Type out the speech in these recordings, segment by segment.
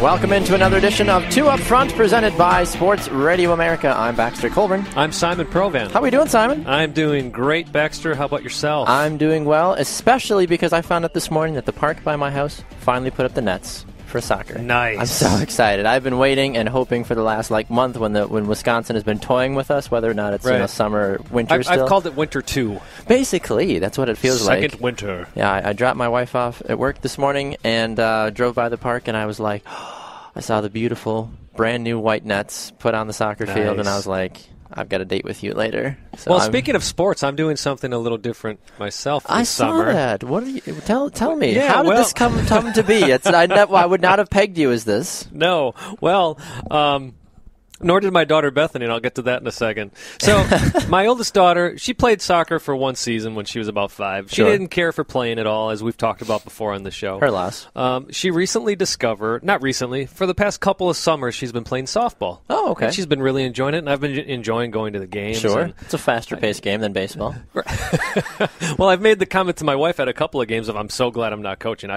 Welcome into another edition of Two Up Front, presented by Sports Radio America. I'm Baxter Colburn. I'm Simon Provan. How are we doing, Simon? I'm doing great, Baxter. How about yourself? I'm doing well, especially because I found out this morning that the park by my house finally put up the nets for soccer. Nice. I'm so excited. I've been waiting and hoping for the last month when Wisconsin has been toying with us, whether or not it's summer or winter still. I've called it winter 2. Basically, that's what it feels like. Second winter. Yeah, I dropped my wife off at work this morning and drove by the park, and I was like, I saw the beautiful brand new white nets put on the soccer field, and I was like, I've got a date with you later. So well, speaking of sports, I'm doing something a little different myself this summer. I saw that. What are you? Tell me. Yeah, how did this come to be? I would not have pegged you as this. No. Well, nor did my daughter Bethany, and I'll get to that in a second. So my oldest daughter, she played soccer for one season when she was about 5. She didn't care for playing at all, as we've talked about before on the show. Her loss. She recently discovered, not recently, for the past couple of summers, she's been playing softball. Oh, okay. And she's been really enjoying it, and I've been enjoying going to the games. Sure. It's a faster-paced game than baseball. Well, I've made the comment to my wife at a couple of games of I'm so glad I'm not coaching.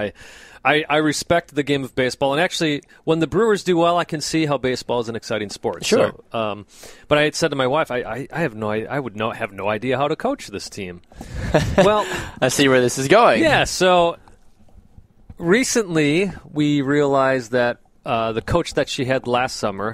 I respect the game of baseball, and actually, when the Brewers do well, I can see how baseball is an exciting sport. Sure. So, but I had said to my wife, I have no idea how to coach this team. Well, I see where this is going. Yeah. So recently, we realized that the coach that she had last summer,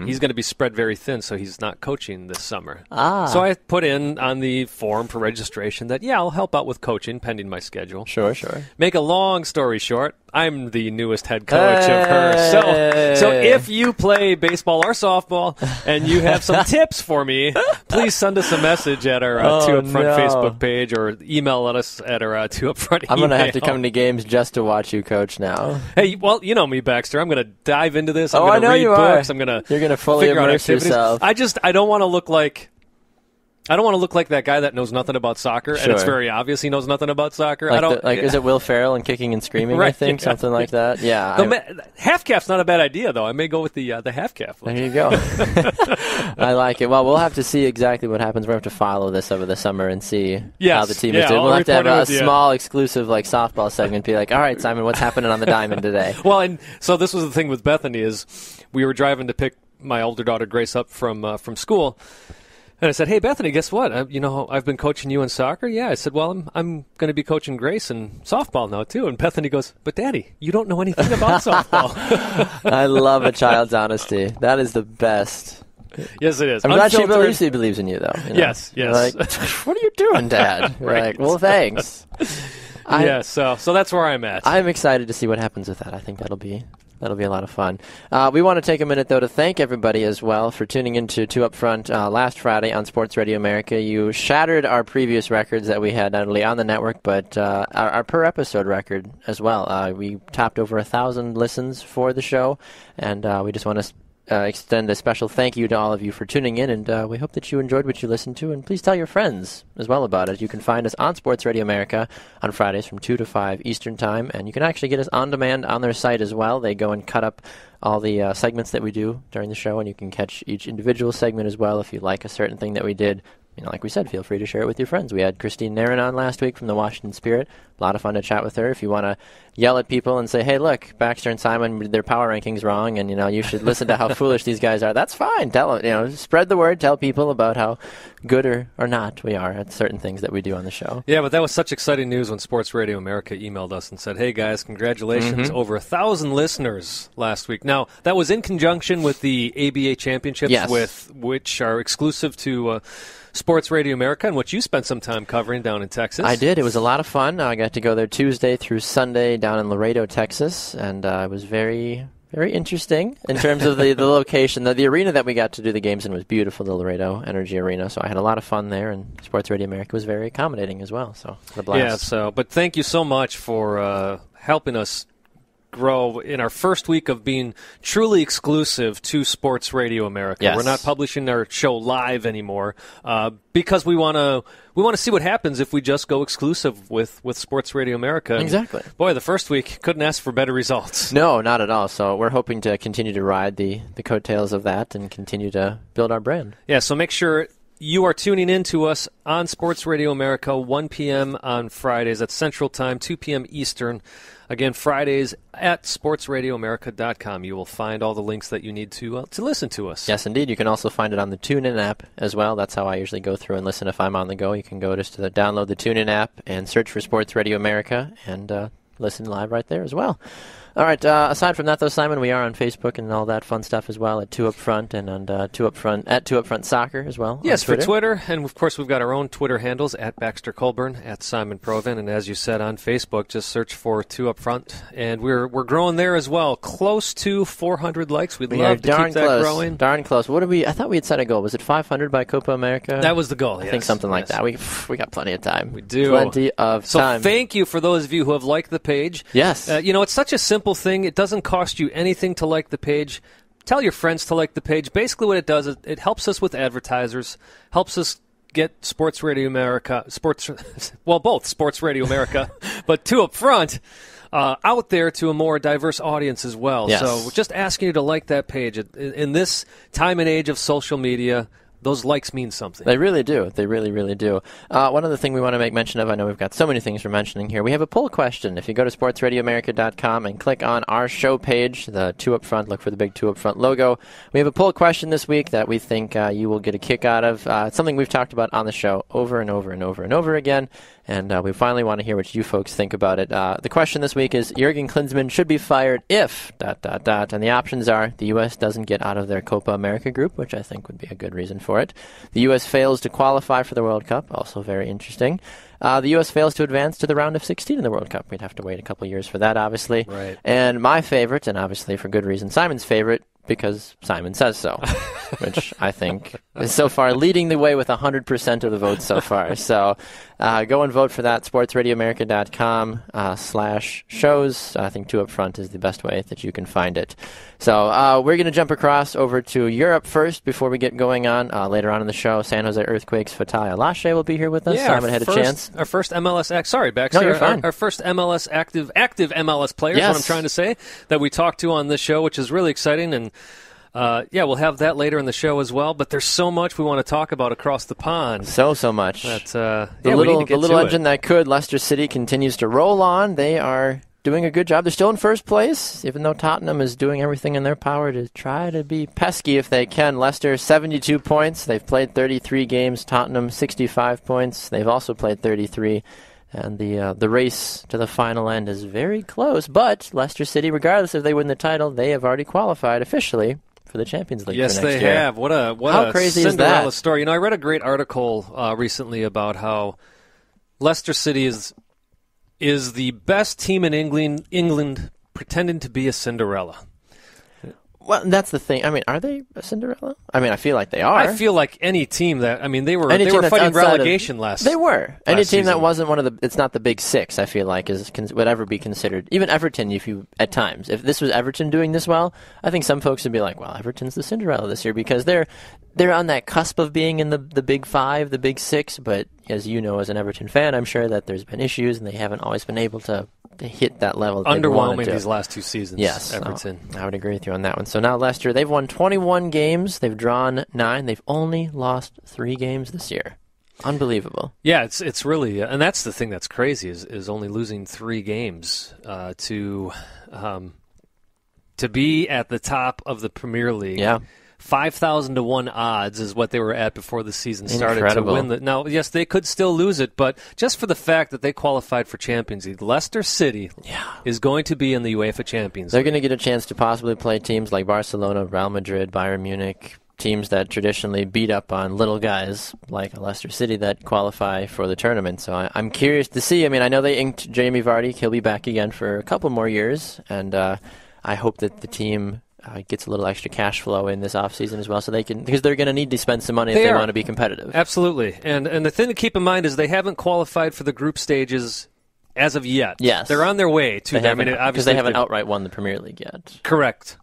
he's going to be spread very thin, so he's not coaching this summer. So I put in on the form for registration that, I'll help out with coaching pending my schedule. Sure. Make a long story short, I'm the newest head coach of her. So if you play baseball or softball and you have some tips for me, please send us a message at our Two Up Front Facebook page or email us at our Two Up Front email. I'm going to have to come to games just to watch you coach now. Hey, well, you know me, Baxter. I'm going to dive into this. I'm going to read books. You're going to fully immerse yourself. I don't want to look like that guy that knows nothing about soccer, and it's very obvious he knows nothing about soccer. Is it Will Ferrell and Kicking and Screaming? Right, I think something like that. Yeah, half calf's not a bad idea though. I may go with the half calf. There you go. I like it. Well, we'll have to see exactly what happens. We'll have to follow this over the summer and see how the team is doing. We'll have to have a small exclusive softball segment. Be like, all right, Simon, what's happening on the diamond today? Well, and so this was the thing with Bethany is we were driving to pick my older daughter Grace up from school. And I said, hey, Bethany, guess what? I've been coaching you in soccer. Yeah, I said, well, I'm going to be coaching Grace in softball now, too. And Bethany goes, but, Daddy, you don't know anything about softball. I love a child's honesty. That is the best. Yes, it is. I'm glad she believes in you, though. Yes. Like, what are you doing, Dad? Right. Like, well, thanks. So that's where I'm at. I'm excited to see what happens with that. I think that'll be a lot of fun. We want to take a minute, though, to thank everybody as well for tuning into Two Up Front last Friday on Sports Radio America. You shattered our previous records that we had not only on the network, but our per-episode record as well. We topped over 1,000 listens for the show, and we just want to extend a special thank you to all of you for tuning in, and we hope that you enjoyed what you listened to, and please tell your friends as well about it. You can find us on Sports Radio America on Fridays from 2 to 5 Eastern Time, and you can actually get us on demand on their site as well. They go and cut up all the segments that we do during the show, and you can catch each individual segment as well if you like a certain thing that we did. Like we said, feel free to share it with your friends. We had Christine Nairn on last week from the Washington Spirit. A lot of fun to chat with her. If you want to yell at people and say, hey, look, Baxter and Simon did their power rankings wrong, and, you should listen to how foolish these guys are, that's fine. Tell them, spread the word. Tell people about how good or not we are at certain things that we do on the show. Yeah, but that was such exciting news when Sports Radio America emailed us and said, hey, guys, congratulations. Over 1,000 listeners last week. Now, that was in conjunction with the ABA Championships, which are exclusive to Sports Radio America, and what you spent some time covering down in Texas. I did. It was a lot of fun. I got to go there Tuesday through Sunday down in Laredo, Texas, and it was very, very interesting in terms of the location. The arena that we got to do the games in was beautiful, the Laredo Energy Arena, so I had a lot of fun there, and Sports Radio America was very accommodating as well, so it was a blast. Yeah, but thank you so much for helping us grow in our first week of being truly exclusive to Sports Radio America. Yes. We're not publishing our show live anymore because we want to see what happens if we just go exclusive with Sports Radio America. Exactly. And boy, the first week couldn't ask for better results. No, not at all. So we're hoping to continue to ride the coattails of that and continue to build our brand. Yeah, so make sure you are tuning in to us on Sports Radio America, 1 p.m. on Fridays. That's Central Time, 2 p.m. Eastern. Again, Fridays at sportsradioamerica.com. You will find all the links that you need to listen to us. Yes, indeed. You can also find it on the TuneIn app as well. That's how I usually go through and listen if I'm on the go. You can go just to download the TuneIn app and search for Sports Radio America and listen live right there as well. All right. Aside from that, though, Simon, we are on Facebook and all that fun stuff as well at 2 Up Front and on 2 Up Front at 2 Up Front Soccer as well. Yes, for Twitter, and of course we've got our own Twitter handles at Baxter Colburn, at Simon Provin, and as you said on Facebook, just search for 2 Up Front, and we're growing there as well, close to 400 likes. We'd love to keep that growing. Darn close. What did we? I thought we had set a goal. Was it 500 by Copa America? That was the goal. I think something like that. We got plenty of time. We do. Plenty of time. So thank you for those of you who have liked the page. Yes. It's such a simple thing. It doesn't cost you anything to like the page. Tell your friends to like the page. Basically what it does is it helps us with advertisers, helps us get Sports Radio America, both Sports Radio America, but 2 Up Front, out there to a more diverse audience as well. Yes. So we're just asking you to like that page. In this time and age of social media, those likes mean something. They really do. They really, really do. One other thing we want to make mention of, I know we've got so many things we're mentioning here. We have a poll question. If you go to sportsradioamerica.com and click on our show page, the 2 Up Front, look for the big 2 Up Front logo. We have a poll question this week that we think you will get a kick out of. It's something we've talked about on the show over and over and over and over again, and we finally want to hear what you folks think about it. The question this week is, Jurgen Klinsmann should be fired if... And the options are, the U.S. doesn't get out of their Copa America group, which I think would be a good reason for it. The U.S. fails to qualify for the World Cup, also very interesting. The U.S. fails to advance to the round of 16 in the World Cup. We'd have to wait a couple years for that, obviously. Right. And my favorite, and obviously for good reason, Simon's favorite, because Simon says so, which I think is so far leading the way with 100% of the votes so far. So go and vote for that, sportsradioamerica.com/shows. I think 2 Up Front is the best way that you can find it. So we're going to jump across over to Europe first before we get going on. Later on in the show, San Jose Earthquakes' Fatai Alashe will be here with us. Yeah, Simon had a chance. Our first MLS... Sorry, Baxter. No, you're fine. Our first MLS active MLS player is what I'm trying to say, that we talked to on this show, which is really exciting. And we'll have that later in the show as well. But there's so much we want to talk about across the pond. So much. The little engine that could. Leicester City continues to roll on. They are doing a good job. They're still in first place, even though Tottenham is doing everything in their power to try to be pesky if they can. Leicester, 72 points. They've played 33 games. Tottenham, 65 points. They've also played 33. And the race to the final end is very close. But Leicester City, regardless if they win the title, they have already qualified officially for the Champions League. Yes, for next they year. have. What How a crazy Cinderella is that? story. I read a great article recently about how Leicester City is the best team in England pretending to be a Cinderella. Well, that's the thing. I mean, are they a Cinderella? I mean, I feel like they are. I feel like any team that, they were fighting relegation last season. They were. Any team season. that wasn't one of the, it's not the big six, I feel like, would ever be considered. Even Everton, at times. If this was Everton doing this well, I think some folks would be like, well, Everton's the Cinderella this year because they're on that cusp of being in the big five, the big six, but as you know, as an Everton fan, I'm sure that there's been issues and they haven't always been able to hit that level. Underwhelming these last 2 seasons. Yes, Everton. I would agree with you on that one. So now Leicester, they've won 21 games. They've drawn 9. They've only lost 3 games this year. Unbelievable. Yeah, it's really, and that's the thing that's crazy is only losing 3 games to be at the top of the Premier League. Yeah. 5,000 to 1 odds is what they were at before the season started. Incredible. To win now, yes, they could still lose it, but just for the fact that they qualified for Champions League, Leicester City is going to be in the UEFA Champions League. They're going to get a chance to possibly play teams like Barcelona, Real Madrid, Bayern Munich, teams that traditionally beat up on little guys like Leicester City that qualify for the tournament. So I'm curious to see. I mean, I know they inked Jamie Vardy. He'll be back again for a couple more years, and I hope that the team gets a little extra cash flow in this offseason as well, so because they're going to need to spend some money if they want to be competitive. Absolutely. And the thing to keep in mind is they haven't qualified for the group stages as of yet. Yes. They're on their way to that. Because they haven't outright won the Premier League yet. Correct.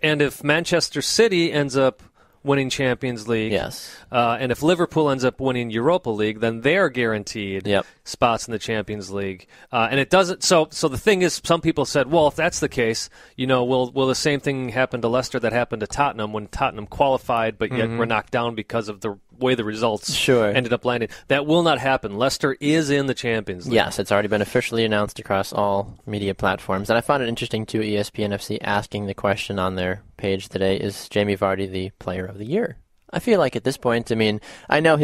And if Manchester City ends up winning Champions League, yes, and if Liverpool ends up winning Europa League, then they're guaranteed spots in the Champions League. And it doesn't. So the thing is, some people said, well, if that's the case, will the same thing happen to Leicester that happened to Tottenham when Tottenham qualified, but yet were knocked down because of the way the results Sure. ended up landing. That will not happen. Leicester is in the Champions League. Yes, it's already been officially announced across all media platforms. And I found it interesting, too, ESPN FC asking the question on their page today, is Jamie Vardy the player of the year? I feel like at this point, I mean, I know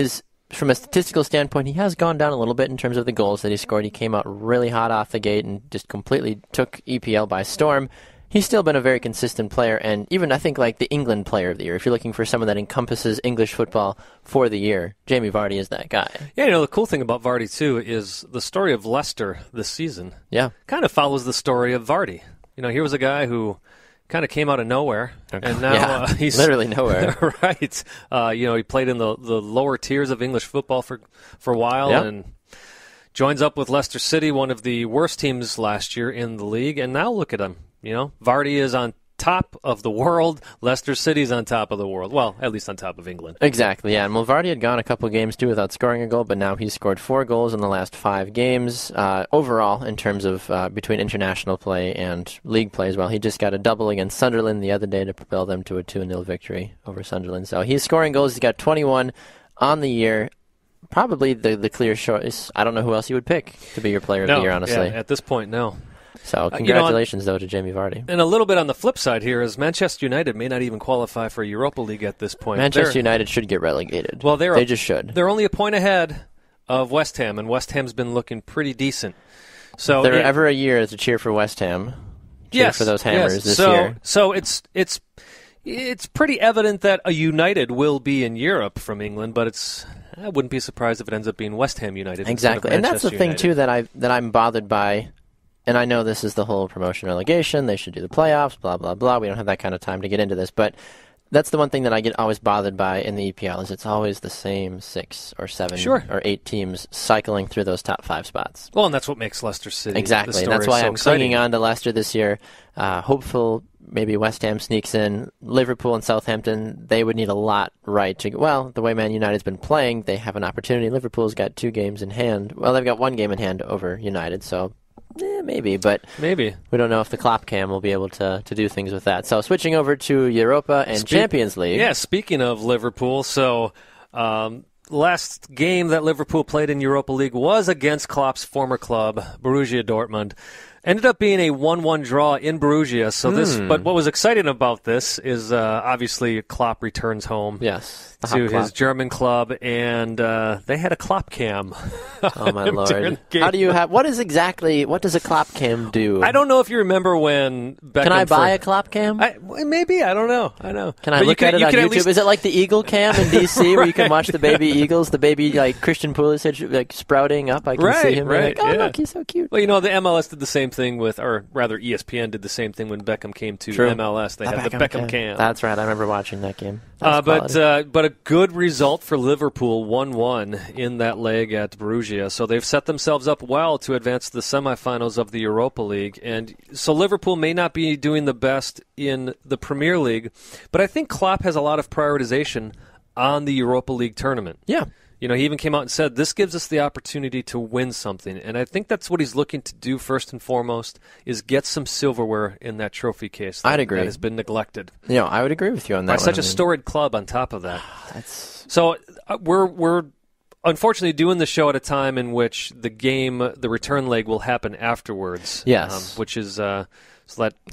from a statistical standpoint, he has gone down a little bit in terms of the goals that he scored. He came out really hot off the gate and just completely took EPL by storm. He's still been a very consistent player, and even I think like the England player of the year, if you're looking for someone that encompasses English football for the year, Jamie Vardy is that guy. Yeah, the cool thing about Vardy, too, is the story of Leicester this season kind of follows the story of Vardy. Here was a guy who kind of came out of nowhere, and now he's literally nowhere. Right. He played in the lower tiers of English football for a while, and joins up with Leicester City, one of the worst teams last year in the league, and now look at him. Vardy is on top of the world. Leicester City's on top of the world. Well, at least on top of England. Exactly, yeah. And Vardy had gone a couple games, too, without scoring a goal, but now he's scored 4 goals in the last 5 games. Overall, in terms of between international play and league play as well, he just got a double against Sunderland the other day to propel them to a 2-0 victory over Sunderland. So he's scoring goals. He's got 21 on the year. Probably the clear choice. I don't know who else you would pick to be your player of the year, honestly. Yeah, at this point, no. So congratulations, though, to Jamie Vardy. And a little bit on the flip side here is Manchester United may not even qualify for Europa League at this point. Manchester United should get relegated. Well, they just should. They're only a point ahead of West Ham, and West Ham's been looking pretty decent. So if there ever a year to cheer for West Ham, cheer for those Hammers this year. So it's pretty evident that a United will be in Europe from England, but I wouldn't be surprised if it ends up being West Ham United. Exactly, and that's the thing too that I'm bothered by. And I know this is the whole promotion relegation. They should do the playoffs, blah, blah, blah. We don't have that kind of time to get into this. But that's the one thing that I get always bothered by in the EPL is it's always the same 6 or 7 or 8 teams cycling through those top 5 spots. Well, and that's what makes Leicester City exactly. And that's why I'm clinging on to Leicester this year. Hopeful maybe West Ham sneaks in. Liverpool and Southampton, they would need a lot right to go. Well, the way Man United's been playing, they have an opportunity. Liverpool's got 2 games in hand. Well, they've got 1 game in hand over United, so... maybe, but maybe we don't know if the Klopp cam will be able to do things with that. So switching over to Europa and Champions League. Yeah, speaking of Liverpool, so last game that Liverpool played in Europa League was against Klopp's former club, Borussia Dortmund. Ended up being a 1-1 draw in Borussia. So but what was exciting about this is obviously Klopp returns home. Yes. To his German club, and they had a Klopp cam. Oh my Lord! How do you have? What does a Klopp cam do? I don't know if you remember when Beckham. Can I buy a Klopp cam? Maybe I don't know. Can I look at it on YouTube? Is it like the Eagle cam in DC where you can watch the baby eagles, the baby like Christian Pulisic like sprouting up? I can see him. Right. Like, look, he's so cute. Well, the MLS did the same thing with, or rather, ESPN did the same thing when Beckham came to MLS. They had the Beckham cam. That's right. I remember watching that game. But a good result for Liverpool, 1-1 in that leg at Borussia. So they've set themselves up well to advance to the semifinals of the Europa League. And so Liverpool may not be doing the best in the Premier League, but I think Klopp has a lot of prioritization on the Europa League tournament. Yeah. He even came out and said, this gives us the opportunity to win something. And I think that's what he's looking to do first and foremost, is get some silverware in that trophy case. I'd agree. That has been neglected. I would agree with you on that. By such a storied club on top of that. So we're unfortunately doing the show at a time in which the return leg will happen afterwards. Yes. Which is...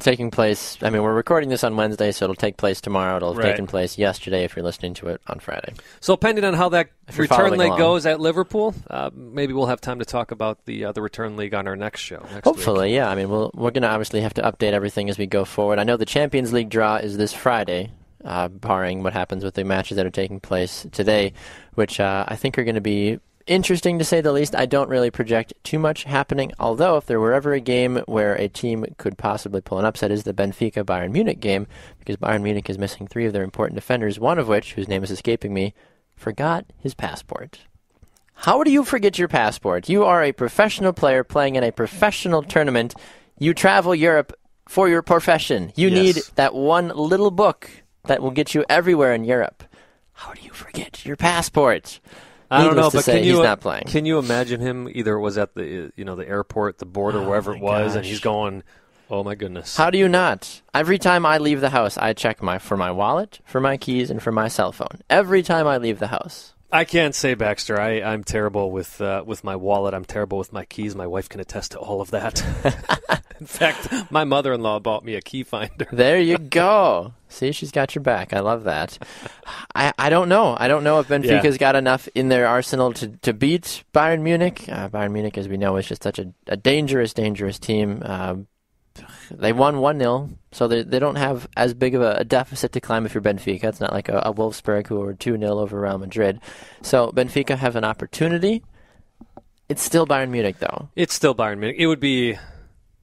taking place, we're recording this on Wednesday, so it'll take place tomorrow. It'll have taken place yesterday if you're listening to it on Friday. So depending on how that return leg goes at Liverpool, maybe we'll have time to talk about the return league on our next show. Hopefully, yeah. We're going to obviously have to update everything as we go forward. I know the Champions League draw is this Friday, barring what happens with the matches that are taking place today, which I think are going to be interesting to say the least. I don't really project too much happening, although if there were ever a game where a team could possibly pull an upset is the Benfica-Bayern Munich game, because Bayern Munich is missing 3 of their important defenders, one of which, whose name is escaping me, forgot his passport. How do you forget your passport? You are a professional player playing in a professional tournament. You travel Europe for your profession. You need that one little book that will get you everywhere in Europe. How do you forget your passport? I don't know, but he's not playing. Can you imagine him? Either was at the the airport, the border, wherever it was, and he's going, Oh, my goodness. How do you not? Every time I leave the house, I check for my wallet, for my keys, and for my cell phone. Every time I leave the house. I can't say, Baxter. I'm terrible with my wallet. I'm terrible with my keys. My wife can attest to all of that. In fact, my mother-in-law bought me a key finder. There you go. See, she's got your back. I love that. I don't know. I don't know if Benfica's got enough in their arsenal to beat Bayern Munich. Bayern Munich, as we know, is just such a dangerous, dangerous team. They won 1-0, so they don't have as big of a deficit to climb if you're Benfica. It's not like a Wolfsburg who were 2-0 over Real Madrid. So Benfica have an opportunity. It's still Bayern Munich, though. It's still Bayern Munich. It would be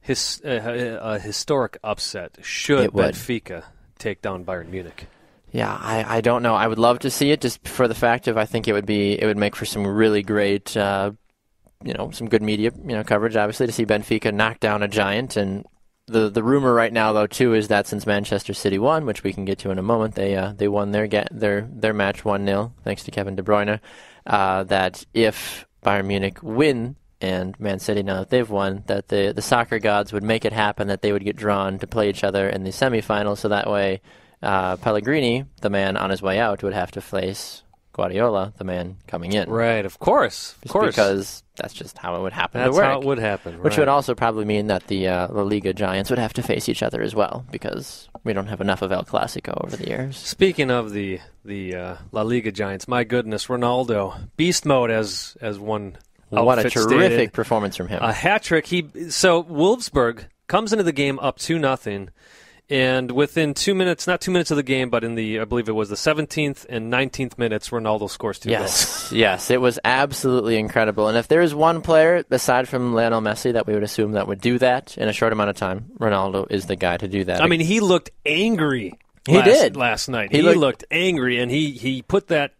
a historic upset should Benfica take down Bayern Munich. Yeah, I don't know. I would love to see it just for the fact of I think it would make for some really great, some good media coverage, obviously, to see Benfica knock down a giant. And the rumor right now, though, too, is that since Manchester City won, which we can get to in a moment, they won their match 1-0 thanks to Kevin De Bruyne. That if Bayern Munich win and Man City, now that they've won, that the soccer gods would make it happen, that they would get drawn to play each other in the semifinals, so that way Pellegrini, the man on his way out, would have to face Guardiola, the man coming in. Right, of course. Because that's just how it would happen That's to work. how it would happen, Which would also probably mean that the La Liga giants would have to face each other as well, because we don't have enough of El Clasico over the years. Speaking of the La Liga giants, my goodness, Ronaldo, beast mode as one what a terrific stated. Performance from him. A hat-trick. So Wolfsburg comes into the game up 2-0, and within 2 minutes, not 2 minutes of the game, but in I believe it was the 17th and 19th minutes, Ronaldo scores 2 goals. Yes, it was absolutely incredible. And if there is one player, aside from Lionel Messi, that we would assume that would do that in a short amount of time, Ronaldo is the guy to do that. I mean, he looked angry last night. He looked angry, and he put that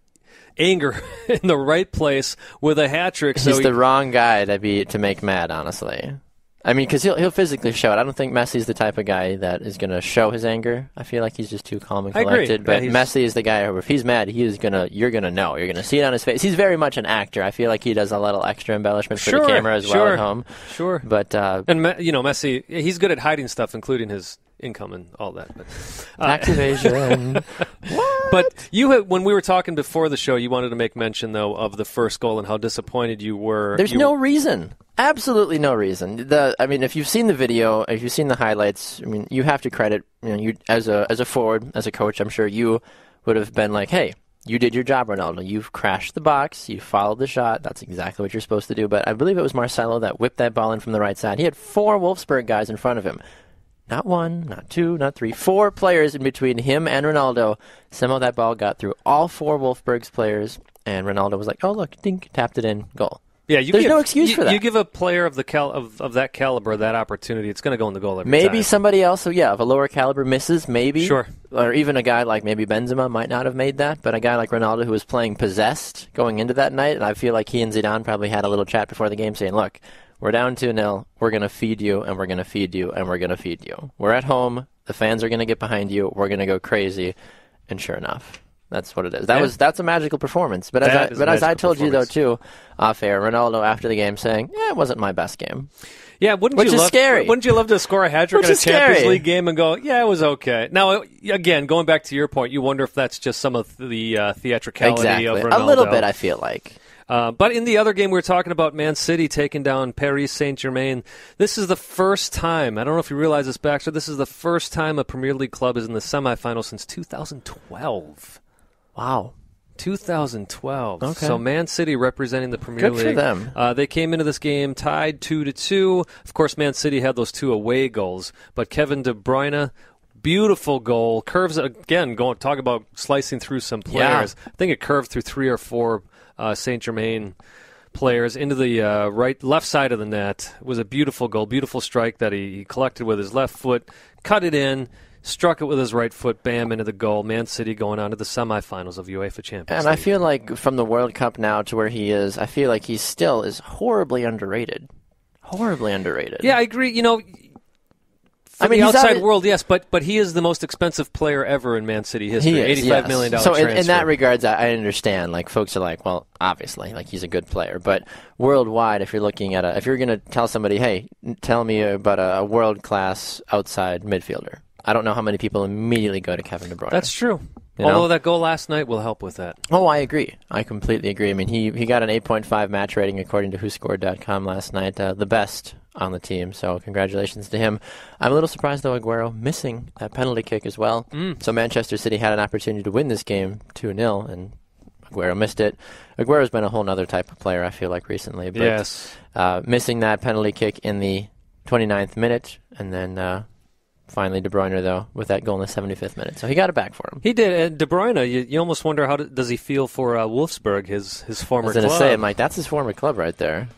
anger in the right place with a hat-trick. He's the wrong guy to make mad, honestly. I mean, because he'll physically show it. I don't think Messi's the type of guy that is going to show his anger. I feel like he's just too calm and collected. But Messi is the guy who, if he's mad, you're going to know. You're going to see it on his face. He's very much an actor. I feel like he does a little extra embellishment for the camera as well at home. Sure. But and Messi, he's good at hiding stuff, including his income and all that. But, tax evasion. But when we were talking before the show, you wanted to make mention, though, of the first goal and how disappointed you were. There's no reason. Absolutely no reason. If you've seen the video, if you've seen the highlights, I mean, you have to credit, you as a forward, as a coach, I'm sure you would have been like, hey, you did your job, Ronaldo. You've crashed the box. You followed the shot. That's exactly what you're supposed to do. But I believe it was Marcelo that whipped that ball in from the right side. He had 4 Wolfsburg guys in front of him. Not 1, not 2, not 3, 4 players in between him and Ronaldo. Somehow that ball got through all 4 Wolfsburg's players, and Ronaldo was like, oh, look, dink, tapped it in, goal. Yeah, there's no excuse for that. You give a player of that caliber that opportunity, it's going to go in the goal every time. Maybe somebody else, of a lower caliber misses, maybe. Sure. Or even a guy like maybe Benzema might not have made that, but a guy like Ronaldo who was playing possessed going into that night, and I feel like he and Zidane probably had a little chat before the game saying, look, we're down 2-0, we're going to feed you, and we're going to feed you, and we're going to feed you. We're at home, the fans are going to get behind you, we're going to go crazy, and sure enough. That's what it is. That's a magical performance. But as I told you, though, too, off air, Ronaldo after the game saying, it wasn't my best game. Yeah, which is scary. Wouldn't you love to score a hat-trick in a Champions League game and go, yeah, it was okay? Now, again, going back to your point, you wonder if that's just some of the theatricality of Ronaldo. A little bit, I feel like. But in the other game, we were talking about Man City taking down Paris Saint-Germain. This is the first time, I don't know if you realize this, Baxter, this is the first time a Premier League club is in the semifinals since 2012. Wow. 2012. Okay. So Man City representing the Premier League. Good for them. They came into this game tied 2-2. Of course, Man City had those 2 away goals. But Kevin De Bruyne, beautiful goal. Curves, again, talk about slicing through some players. Yeah. I think it curved through 3 or 4 Saint-Germain players into the left side of the net. It was a beautiful goal, beautiful strike that he collected with his left foot, cut it in, struck it with his right foot, bam, into the goal. Man City going on to the semifinals of UEFA Champions League. And I feel like from the World Cup now to where he is, I feel like he still is horribly underrated. Horribly underrated. Yeah, I agree. For the outside world, yes, but he is the most expensive player ever in Man City history. $85 million So transfer. in that regards, I understand. Like, folks are like, well, obviously, like, he's a good player. But worldwide, if you're looking at if you're going to tell somebody, hey, tell me about a world-class outside midfielder, I don't know how many people immediately go to Kevin De Bruyne. That's true. You Although know? that goal last night will help with that. Oh, I agree. I completely agree. I mean, he got an 8.5 match rating according to WhoScored.com last night, the best on the team. So congratulations to him. I'm a little surprised, though, Aguero missing that penalty kick as well. So Manchester City had an opportunity to win this game 2-0, and Aguero missed it. Aguero's been a whole other type of player, I feel like, recently. But, yes. Missing that penalty kick in the 29th minute, and then finally De Bruyne, though, with that goal in the 75th minute. So he got it back for him. He did. And De Bruyne, you almost wonder how does he feel for Wolfsburg, his former club. I was going to say, I'm like, that's his former club right there.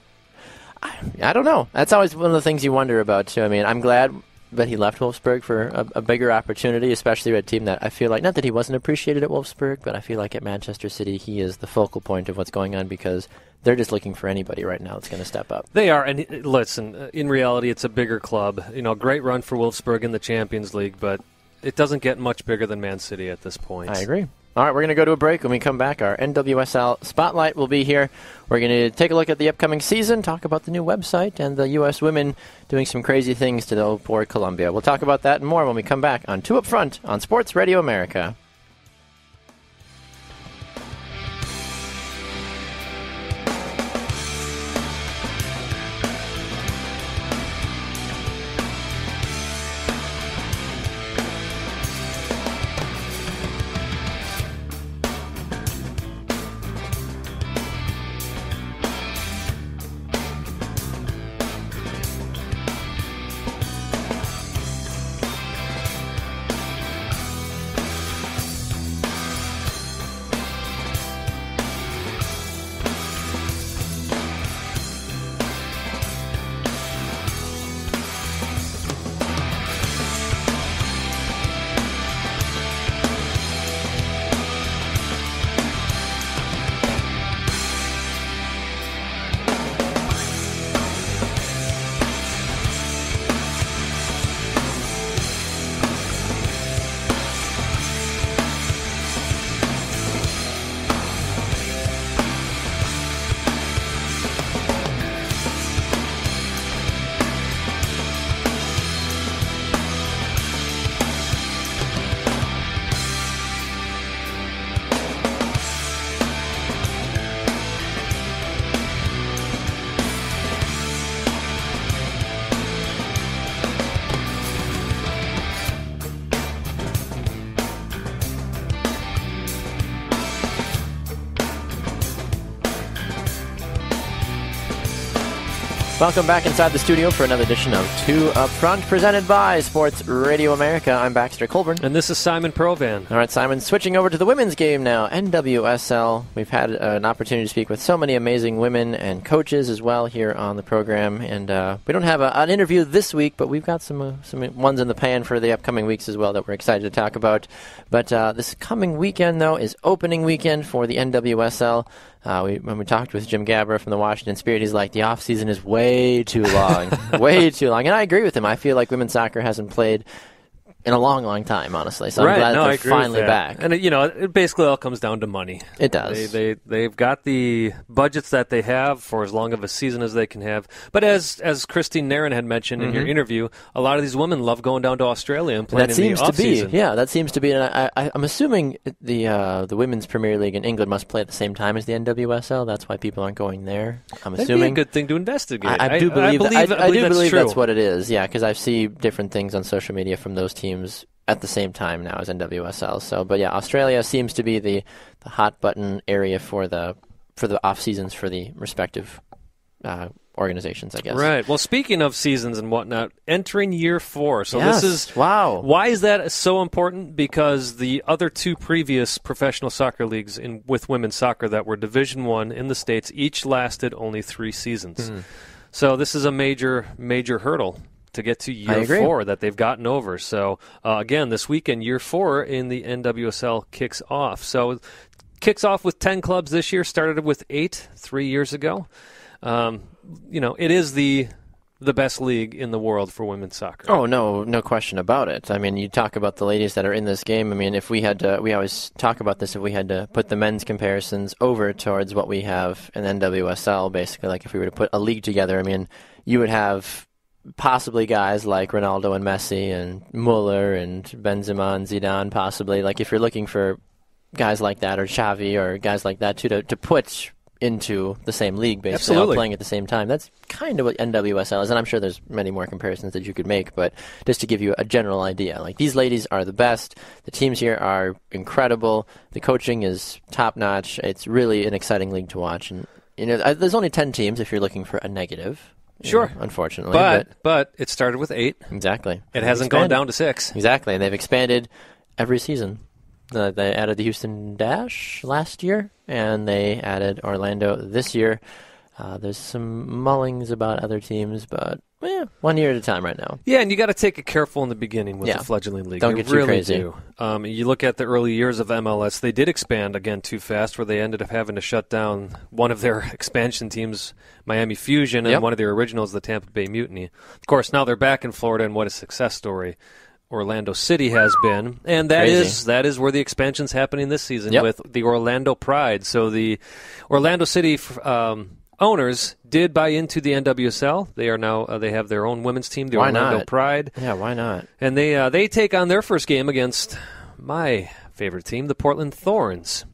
I don't know. That's always one of the things you wonder about, too. I mean, I'm glad that he left Wolfsburg for a bigger opportunity, especially with a team that I feel like, not that he wasn't appreciated at Wolfsburg, but I feel like at Manchester City he is the focal point of what's going on because they're just looking for anybody right now that's going to step up. They are, and listen, in reality, it's a bigger club. Great run for Wolfsburg in the Champions League, but it doesn't get much bigger than Man City at this point. I agree. All right, we're going to go to a break. When we come back, our NWSL Spotlight will be here. We're going to take a look at the upcoming season, talk about the new website, and the U.S. women doing some crazy things to the old poor Colombia. We'll talk about that and more when we come back on Two Up Front on Sports Radio America. Welcome back inside the studio for another edition of Two Up Front, presented by Sports Radio America. I'm Baxter Colburn. And this is Simon Provan. All right, Simon, switching over to the women's game now, NWSL. We've had an opportunity to speak with so many amazing women and coaches as well here on the program. And we don't have an interview this week, but we've got some ones in the pan for the upcoming weeks as well that we're excited to talk about. But this coming weekend, though, is opening weekend for the NWSL. When we talked with Jim Gabra from the Washington Spirit, he's like, the off-season is way too long. Way too long. And I agree with him. I feel like women's soccer hasn't played in a long, long time, honestly. So I'm glad they're finally back. And, it basically all comes down to money. It does. They've got the budgets that they have for as long of a season as they can have. But as Christine Nairn had mentioned in your interview, a lot of these women love going down to Australia and playing in the off-season. That seems to be. And I'm assuming the Women's Premier League in England must play at the same time as the NWSL. That's why people aren't going there. I'm assuming. That'd be a good thing to investigate. I do believe that's true. That's what it is. Yeah, because I see different things on social media from those teams at the same time now as NWSL. So, but yeah, Australia seems to be the hot button area for the off seasons for the respective organizations, I guess. Right. Well, speaking of seasons and whatnot, entering year 4. So yes. This is wow. Why is that so important? Because the other two previous professional soccer leagues with women's soccer that were Division I in the States each lasted only 3 seasons. So this is a major hurdle to get to year 4 that they've gotten over. So, again, this weekend, year 4 in the NWSL kicks off. So, kicks off with 10 clubs this year, started with 8 3 years ago. It is the the best league in the world for women's soccer. Oh, no question about it. I mean, you talk about the ladies that are in this game. I mean, if we had to, we always talk about this, if we had to put the men's comparisons over towards what we have in NWSL, basically, like if we were to put a league together, I mean, you would have possibly guys like Ronaldo and Messi and Muller and Benzema and Zidane, possibly. Like if you're looking for guys like that, or Xavi, or guys like that, too, to put into the same league, basically, all playing at the same time. That's kind of what NWSL is, and I'm sure there's many more comparisons that you could make, but just to give you a general idea, like these ladies are the best, the teams here are incredible, the coaching is top-notch, it's really an exciting league to watch, and there's only 10 teams if you're looking for a negative. Sure. Unfortunately. But it started with 8. Exactly. It hasn't gone down to 6. Exactly, and they've expanded every season. They added the Houston Dash last year, and they added Orlando this year. There's some mullings about other teams, but 1 year at a time right now. Yeah, and you got to take it careful in the beginning with the fledgling league. Don't get too crazy. Do. You look at the early years of MLS, they did expand again too fast, where they ended up having to shut down one of their expansion teams, Miami Fusion, and one of their originals, the Tampa Bay Mutiny. Of course, now they're back in Florida, and what a success story Orlando City has been, and that is where the expansion's happening this season with the Orlando Pride. So the Orlando City owners did buy into the NWSL. They are now they have their own women's team, the Orlando Pride. Yeah, why not? And they take on their first game against my favorite team, the Portland Thorns.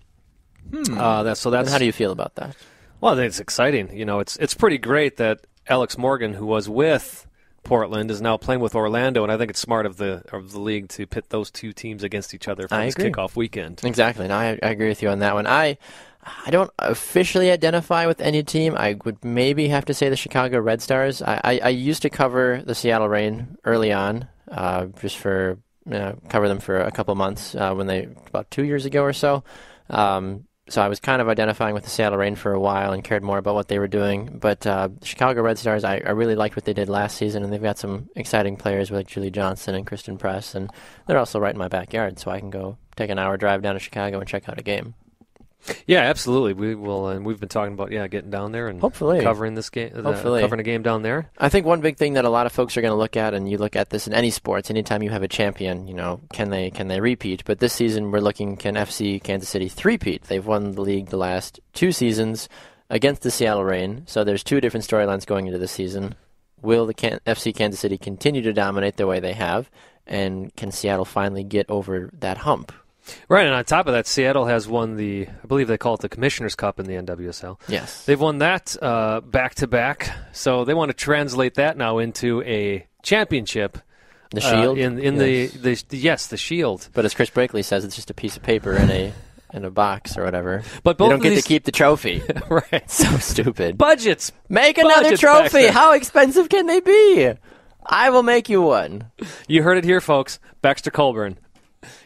That's and how do you feel about that? Well, it's exciting. It's pretty great that Alex Morgan, who was with Portland, is now playing with Orlando, and I think it's smart of the league to pit those two teams against each other for this kickoff weekend. Exactly. No, I agree with you on that one. I don't officially identify with any team. I would maybe have to say the Chicago Red Stars. I used to cover the Seattle Reign early on, just for cover them for a couple months about 2 years ago or so. So I was kind of identifying with the Seattle Reign for a while and cared more about what they were doing. But the Chicago Red Stars, I really liked what they did last season, and they've got some exciting players like Julie Johnson and Kristen Press, and they're also right in my backyard, so I can go take an hour drive down to Chicago and check out a game. Yeah, absolutely. We will, and we've been talking about getting down there and hopefully covering this game, covering a game down there. I think one big thing that a lot of folks are going to look at, and you look at this in any sports, anytime you have a champion, can they repeat? But this season we're looking, can FC Kansas City three-peat? They've won the league the last 2 seasons against the Seattle Reign, so there's 2 different storylines going into this season. Will the FC Kansas City continue to dominate the way they have, and can Seattle finally get over that hump? Right, and on top of that, Seattle has won I believe they call it the Commissioner's Cup in the NWSL. Yes. They've won that back-to-back, so they want to translate that now into a championship. The Shield? The Shield. But as Chris Brakely says, it's just a piece of paper in a box or whatever. But you don't get to keep the trophy. Right. So stupid. Budgets! Make another trophy! How expensive can they be? I will make you one. You heard it here, folks. Baxter Colburn.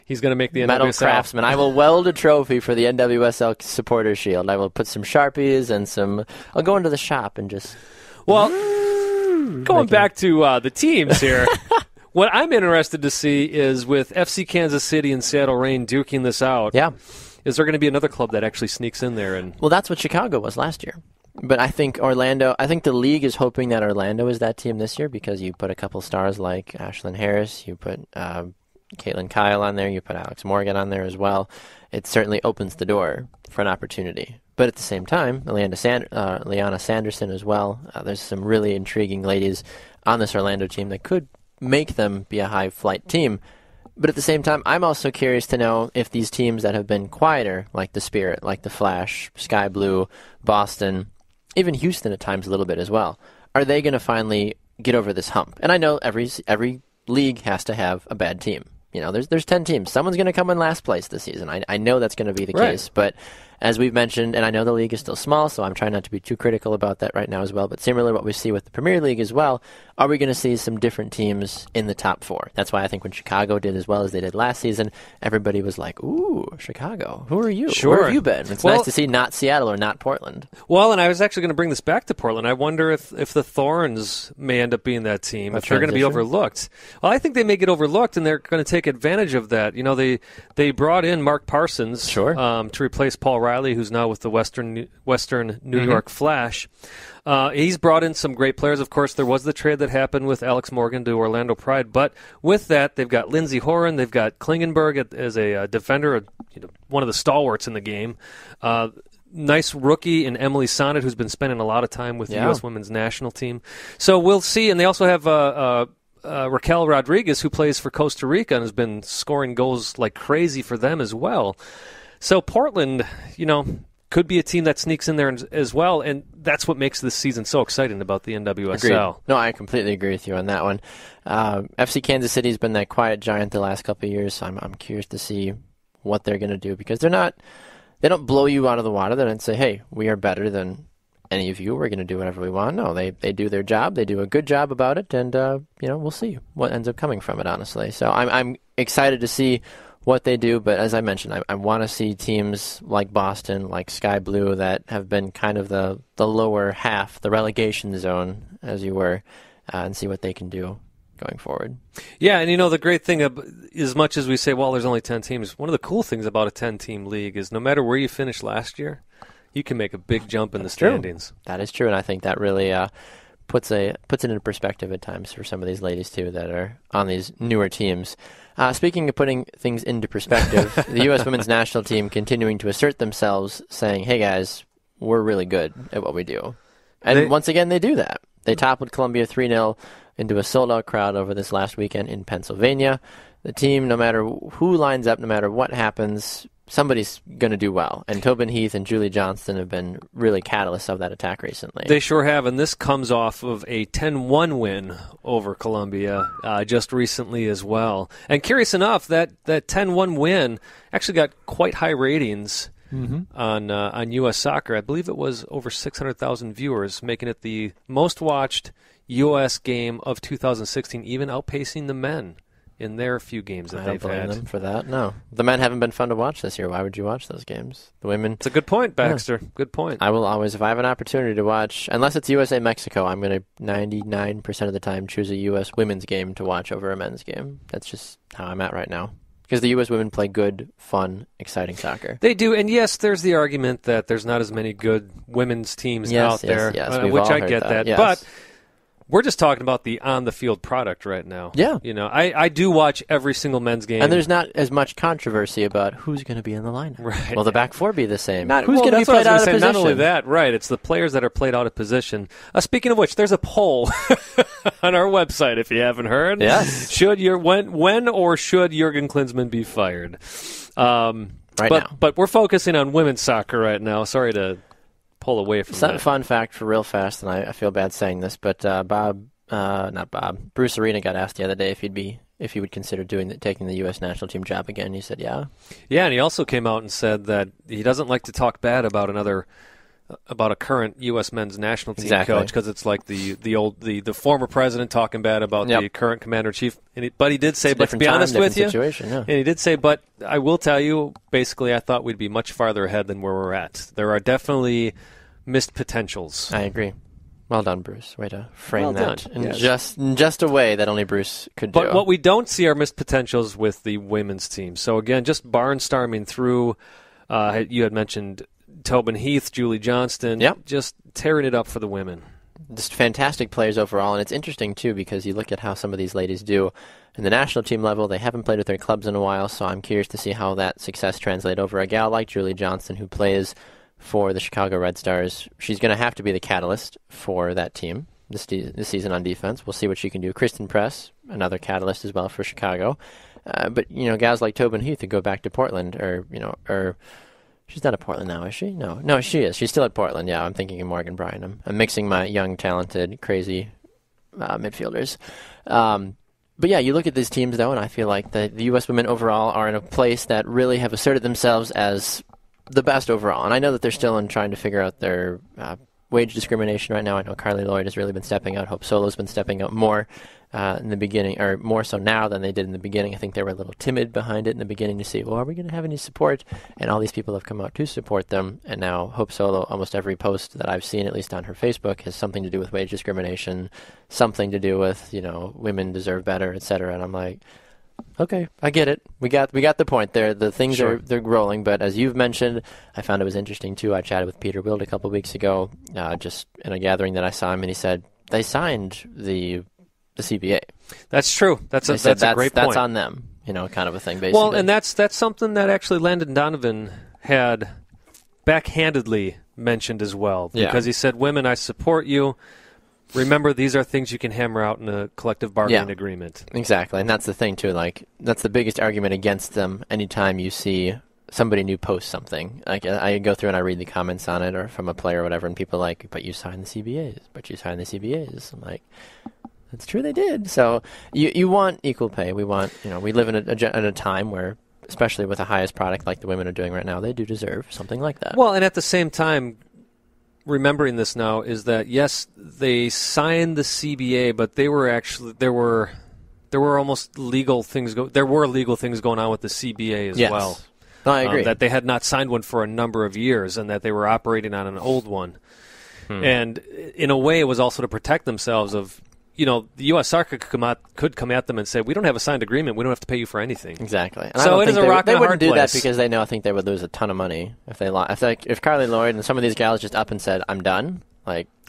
He's going to make the Metal NWSL. Craftsman. I will weld a trophy for the NWSL Supporter Shield. I will put some Sharpies and I'll go into the shop and just... Well, going back to the teams here, what I'm interested to see is with FC Kansas City and Seattle Reign duking this out, is there going to be another club that actually sneaks in there? Well, that's what Chicago was last year. But I think the league is hoping that Orlando is that team this year, because you put a couple stars like Ashlyn Harris, you put... Caitlin Kyle on there, you put Alex Morgan on there as well. It certainly opens the door for an opportunity. But at the same time, Liana Sanderson as well. There's some really intriguing ladies on this Orlando team that could make them be a high-flight team. But at the same time, I'm also curious to know if these teams that have been quieter, like the Spirit, like the Flash, Sky Blue, Boston, even Houston at times a little bit as well, are they going to finally get over this hump? And I know every league has to have a bad team. There's 10 teams. Someone's going to come in last place this season. I know that's going to be the case. But as we've mentioned, and I know the league is still small, so I'm trying not to be too critical about that right now as well, but similar to what we see with the Premier League as well, are we going to see some different teams in the top 4? That's why I think when Chicago did as well as they did last season, everybody was like, ooh, Chicago, who are you? Sure. Where have you been? It's nice to see not Seattle or not Portland. Well, and I was actually going to bring this back to Portland. I wonder if the Thorns may end up being that team, if they're going to be overlooked. Well, I think they may get overlooked, and they're going to take advantage of that. They brought in Mark Parsons to replace Paul Riley, who's now with the Western New York Flash. He's brought in some great players. Of course, there was the trade that happened with Alex Morgan to Orlando Pride. But with that, they've got Lindsey Horan. They've got Klingenberg as a defender, one of the stalwarts in the game. Nice rookie in Emily Sonnet, who's been spending a lot of time with the U.S. women's national team. So we'll see. And they also have Raquel Rodriguez, who plays for Costa Rica and has been scoring goals like crazy for them as well. So Portland, could be a team that sneaks in there as well, and that's what makes this season so exciting about the NWSL. Agreed. No, I completely agree with you on that one. FC Kansas City's been that quiet giant the last couple of years. I'm curious to see what they're going to do, because they don't blow you out of the water. They don't say, hey, we are better than any of you. We're going to do whatever we want. No, they do their job. They do a good job about it, and we'll see what ends up coming from it, honestly. So I'm excited to see what they do, but as I mentioned, I want to see teams like Boston, like Sky Blue, that have been kind of the lower half, the relegation zone, as you were, and see what they can do going forward. Yeah, and the great thing, as much as we say, well, there's only 10 teams, one of the cool things about a 10-team league is no matter where you finish last year, you can make a big jump in the standings. True. That is true, and I think that really puts it into perspective at times for some of these ladies, too, that are on these newer teams. Speaking of putting things into perspective, the U.S. women's national team continuing to assert themselves, saying, hey, guys, we're really good at what we do. And once again, they do that. They toppled Colombia 3-0 into a sold-out crowd over this last weekend in Pennsylvania. The team, no matter who lines up, no matter what happens, somebody's going to do well. And Tobin Heath and Julie Johnston have been really catalysts of that attack recently. They sure have, and this comes off of a 10-1 win over Colombia just recently as well. And curious enough, that 10-1 win actually got quite high ratings on U.S. Soccer. I believe it was over 600,000 viewers, making it the most watched U.S. game of 2016, even outpacing the men in their few games that they've had. I don't blame them for that. No, the men haven't been fun to watch this year. Why would you watch those games? The women. It's a good point, Baxter. Yeah. Good point. I will always, if I have an opportunity to watch, unless it's USA Mexico, I'm going to 99% of the time choose a U.S. women's game to watch over a men's game. That's just how I'm at right now. Because the U.S. women play good, fun, exciting soccer. They do, and yes, there's the argument that there's not as many good women's teams out there, which I get that. Yes. But we're just talking about the on-the-field product right now. Yeah. I do watch every single men's game. And there's not as much controversy about who's going to be in the lineup. Right. Will the back four be the same? Who's going to be played out of position? Not only that, right, it's the players that are played out of position. Speaking of which, there's a poll on our website, if you haven't heard. Yes. When or should Jurgen Klinsmann be fired? Now. But we're focusing on women's soccer right now. Sorry to pull away from that. Fun fact for real fast, and I feel bad saying this, but Bruce Arena got asked the other day if he would consider taking the U.S. national team job again. He said, yeah. Yeah, and he also came out and said that he doesn't like to talk bad about a current U.S. men's national team coach, because it's like the former president talking bad about the current commander-in-chief. But he did say, but to be honest with you, and he did say, but I will tell you, basically, I thought we'd be much farther ahead than where we're at. There are definitely missed potentials. I agree. Well done, Bruce. Way to frame that in just a way that only Bruce could do. But what we don't see are missed potentials with the women's team. So again, just barnstorming through. You had mentioned Tobin Heath, Julie Johnston, just tearing it up for the women. Just fantastic players overall, and it's interesting too because you look at how some of these ladies do in the national team level. They haven't played with their clubs in a while, so I'm curious to see how that success translates over a gal like Julie Johnston, who plays for the Chicago Red Stars. She's going to have to be the catalyst for that team this season on defense. We'll see what she can do. Kristen Press, another catalyst as well for Chicago. But gals like Tobin Heath who go back to Portland, or she's not at Portland now, is she? No, she is. She's still at Portland. Yeah, I'm thinking of Morgan Bryan. I'm mixing my young, talented, crazy midfielders. But yeah, you look at these teams though, and I feel like the U.S. women overall are in a place that really have asserted themselves as the best overall. And I know that they're still trying to figure out their wage discrimination right now. I know Carly Lloyd has really been stepping out. Hope Solo's been stepping out more in the beginning, or more so now than they did in the beginning. I think they were a little timid behind it in the beginning to see, well, are we going to have any support? And all these people have come out to support them. And now Hope Solo, almost every post that I've seen, at least on her Facebook, has something to do with wage discrimination, something to do with, women deserve better, etc. And I'm like, Okay, I get it. We got the point there. The things Sure. they're rolling, but as you've mentioned, I found it was interesting too. I chatted with Peter Wild a couple of weeks ago, just in a gathering that I saw him, and he said they signed the CBA. That's true. That's a great point. That's on them, kind of a thing, basically. Well, and that's something that actually Landon Donovan had backhandedly mentioned as well, because he said, "Women, I support you. Remember, these are things you can hammer out in a collective bargaining agreement." Exactly, and that's the thing too. Like, that's the biggest argument against them. Anytime you see somebody new post something, like I go through and I read the comments on it, or from a player or whatever, and people are like, "But you signed the CBAs. But you signed the CBAs." I'm like, that's true, they did. So you want equal pay. We want, we live in a time where, especially with the highest product like the women are doing right now, they do deserve something like that. Well, and at the same time, remembering this now is that, yes, they signed the CBA, but there were almost legal things there were legal things going on with the CBA as well. No, I agree. That they had not signed one for a number of years, and that they were operating on an old one. And in a way, it was also to protect themselves of, the U.S. Soccer could come at them and say, "We don't have a signed agreement. We don't have to pay you for anything." Exactly. And so it is a rock and a hard place. They wouldn't do that because they know I think they would lose a ton of money if they lost. If Carly Lloyd and some of these gals just up and said, "I'm done,"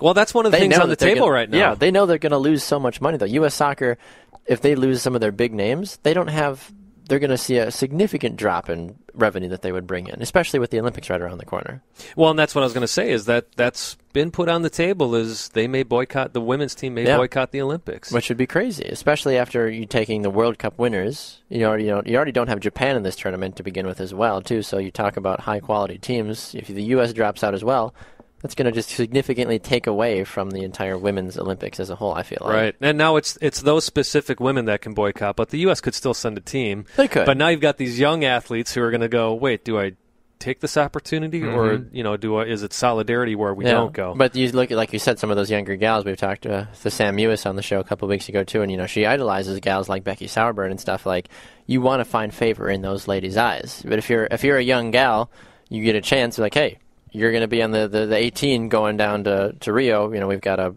well, that's one of the things on the table right now. Yeah, they know they're going to lose so much money though. U.S. Soccer, if they lose some of their big names, they're going to see a significant drop in revenue that they would bring in, especially with the Olympics right around the corner. Well, and that's what I was going to say, is that's been put on the table, is they may boycott, the women's team may boycott the Olympics. Which would be crazy, especially after you taking the World Cup winners. You already don't have Japan in this tournament to begin with as well, too, so you talk about high-quality teams. If the U.S. drops out as well, that's going to just significantly take away from the entire women's Olympics as a whole, I feel like. Right. And now it's those specific women that can boycott, but the U.S. could still send a team. They could. But now you've got these young athletes who are going to go, wait, do I take this opportunity, or is it solidarity where we don't go? But you look at, like you said, some of those younger gals. We've talked to Sam Mewis on the show a couple of weeks ago, too, and she idolizes gals like Becky Sauerbrunn and stuff. Like, you want to find favor in those ladies' eyes. But if you're a young gal, you get a chance, like, hey, you're going to be on the 18 going down to Rio. We've got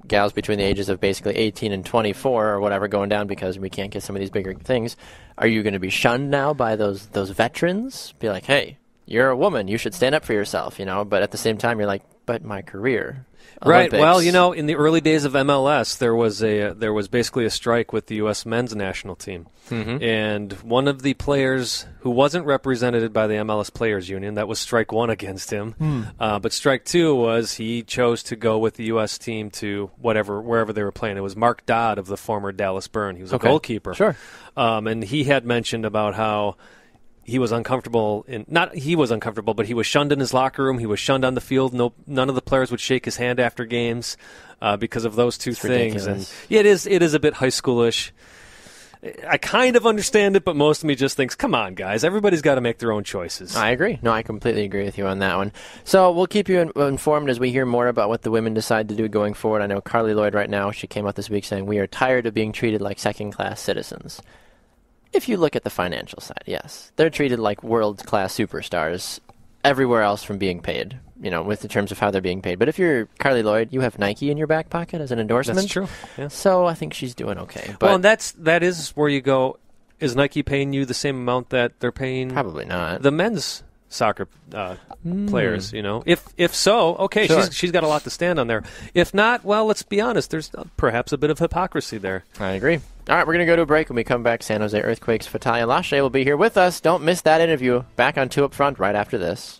gals between the ages of basically 18 and 24 or whatever going down because we can't get some of these bigger things. Are you going to be shunned now by those veterans? Be like, hey, you're a woman. You should stand up for yourself, But at the same time, you're like, but my career. Right. Olympics. Well, in the early days of MLS, there was basically a strike with the U.S. men's national team, and one of the players who wasn't represented by the MLS Players Union, that was strike one against him, but strike two was he chose to go with the U.S. team to wherever they were playing. It was Mark Dodd of the former Dallas Burn. He was a goalkeeper. Sure. And he had mentioned about how he was uncomfortable but he was shunned in his locker room. He was shunned on the field. None of the players would shake his hand after games because of those two things. Ridiculous. And it is a bit high schoolish. I kind of understand it, but most of me just thinks, come on, guys, everybody's got to make their own choices. I agree. No, I completely agree with you on that one. So we'll keep you informed as we hear more about what the women decide to do going forward. I know Carly Lloyd right now, she came out this week saying, we are tired of being treated like second-class citizens. If you look at the financial side, yes. They're treated like world-class superstars everywhere else from being paid, with the terms of how they're being paid. But if you're Carly Lloyd, you have Nike in your back pocket as an endorsement. That's true. Yeah. So I think she's doing okay. But well, and that is where you go, is Nike paying you the same amount that they're paying probably not the men's soccer players, If so, okay, sure. she's got a lot to stand on there. If not, well, let's be honest, there's perhaps a bit of hypocrisy there. I agree. All right, we're going to go to a break. When we come back, San Jose Earthquakes' Fatai Alashe will be here with us. Don't miss that interview. Back on 2 Up Front right after this.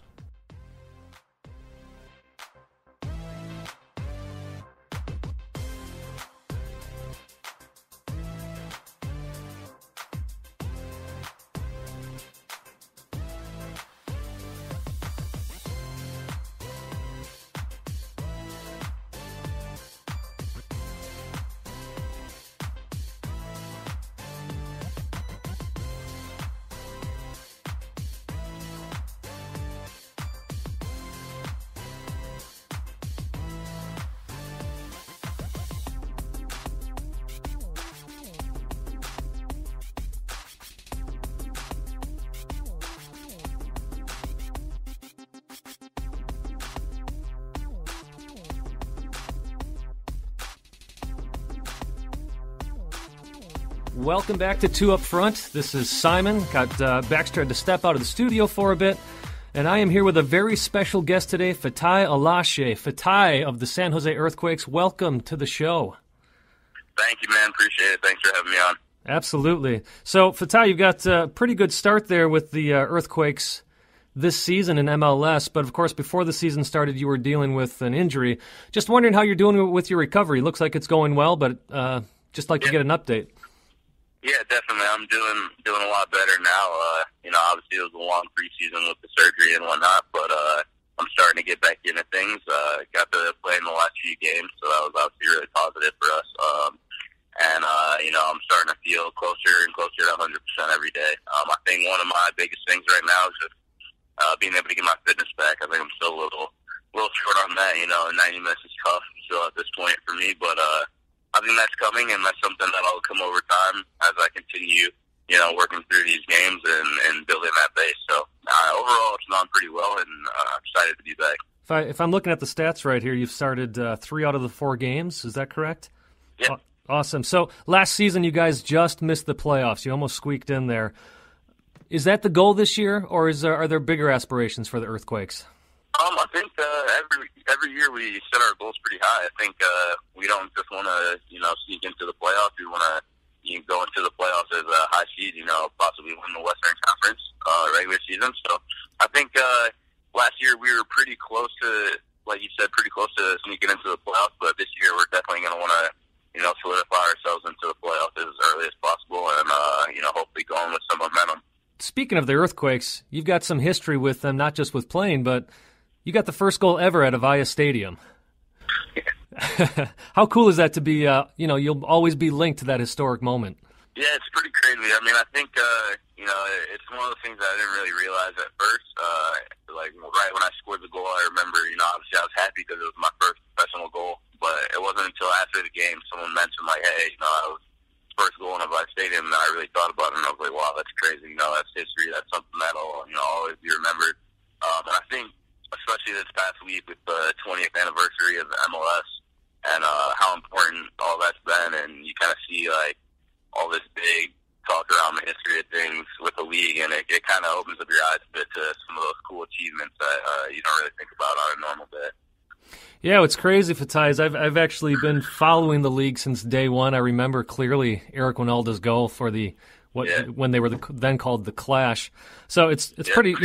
Welcome back to Two Up Front. This is Simon. Got Baxter had to step out of the studio for a bit. And I am here with a very special guest today, Fatai Alashe. Fatai of the San Jose Earthquakes, welcome to the show. Thank you, man. Appreciate it. Thanks for having me on. Absolutely. So, Fatai, you've got a pretty good start there with the Earthquakes this season in MLS. But, of course, before the season started, you were dealing with an injury. Just wondering how you're doing with your recovery. Looks like it's going well, but just like to get an update. Yeah, definitely. I'm doing a lot better now. Obviously it was a long preseason with the surgery and whatnot, but I'm starting to get back into things. Got to play in the last few games, so that was obviously really positive for us. I'm starting to feel closer and closer to 100% every day. I think one of my biggest things right now is just being able to get my fitness back. I think I'm still a little short on that. 90 minutes is tough still at this point for me, but I think that's coming, and that's something that'll come over time as I continue, working through these games and building that base. So overall, it's gone pretty well, and I'm excited to be back. If I'm looking at the stats right here, you've started 3 out of the 4 games. Is that correct? Yeah. Awesome. So last season, you guys just missed the playoffs. You almost squeaked in there. Is that the goal this year, or are there bigger aspirations for the Earthquakes? I think every year we set our goals pretty high. I think we don't just want to, sneak into the playoffs. We want to go into the playoffs as a high seed, possibly win the Western Conference regular season. So I think last year we were pretty close to, like you said, sneaking into the playoffs. But this year we're definitely going to want to, solidify ourselves into the playoffs as early as possible, and hopefully going with some momentum. Speaking of the Earthquakes, you've got some history with them, not just with playing, but you got the first goal ever at Avaya Stadium. How cool is that to be, you'll always be linked to that historic moment? Yeah, it's pretty crazy. I mean, I think, it's one of the things that I didn't really realize at first. Right when I scored the goal, I remember, obviously I was happy because it was my first professional goal. But it wasn't until after the game someone mentioned, hey, that was first goal in Avaya Stadium, and I really thought about it, and I was like, wow, that's crazy. That's history. That's something that'll, always be remembered. And I think, especially this past week with the 20th anniversary of the MLS and how important all that's been, and you kind of see all this big talk around the history of things with the league, and it kind of opens up your eyes a bit to some of those cool achievements that you don't really think about on a normal day. Yeah, what's crazy, Fatai, is I've actually been following the league since day one. I remember clearly Eric Winalda's goal for when they were then called the Clash. So it's pretty,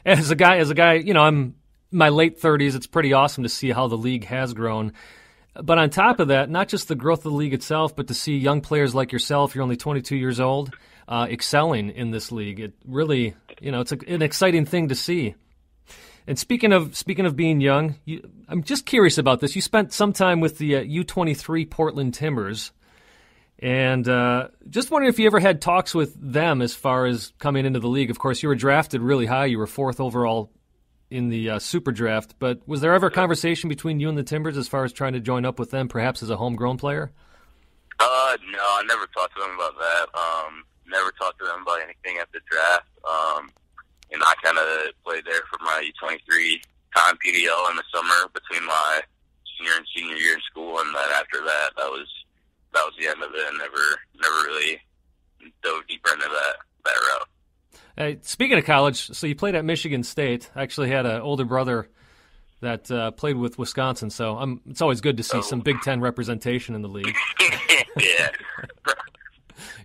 as a guy, I'm my late 30s. It's pretty awesome to see how the league has grown. But on top of that, not just the growth of the league itself, but to see young players like yourself, you're only 22 years old, excelling in this league. It really, it's an exciting thing to see. And speaking of being young, I'm just curious about this. You spent some time with the U23 Portland Timbers, and just wondering if you ever had talks with them as far as coming into the league. Of course, you were drafted really high. You were 4th overall in the Super Draft. But was there ever a conversation between you and the Timbers as far as trying to join up with them, perhaps as a homegrown player? No, I never talked to them about that. Never talked to them about anything at the draft. I kind of played there for my U23 time PDL in the summer between my senior year in school, and then after that, that was the end of it. And never really dove deeper into that route. Hey, speaking of college, so you played at Michigan State. I actually had an older brother that played with Wisconsin, so it's always good to see some Big Ten representation in the league. Yeah.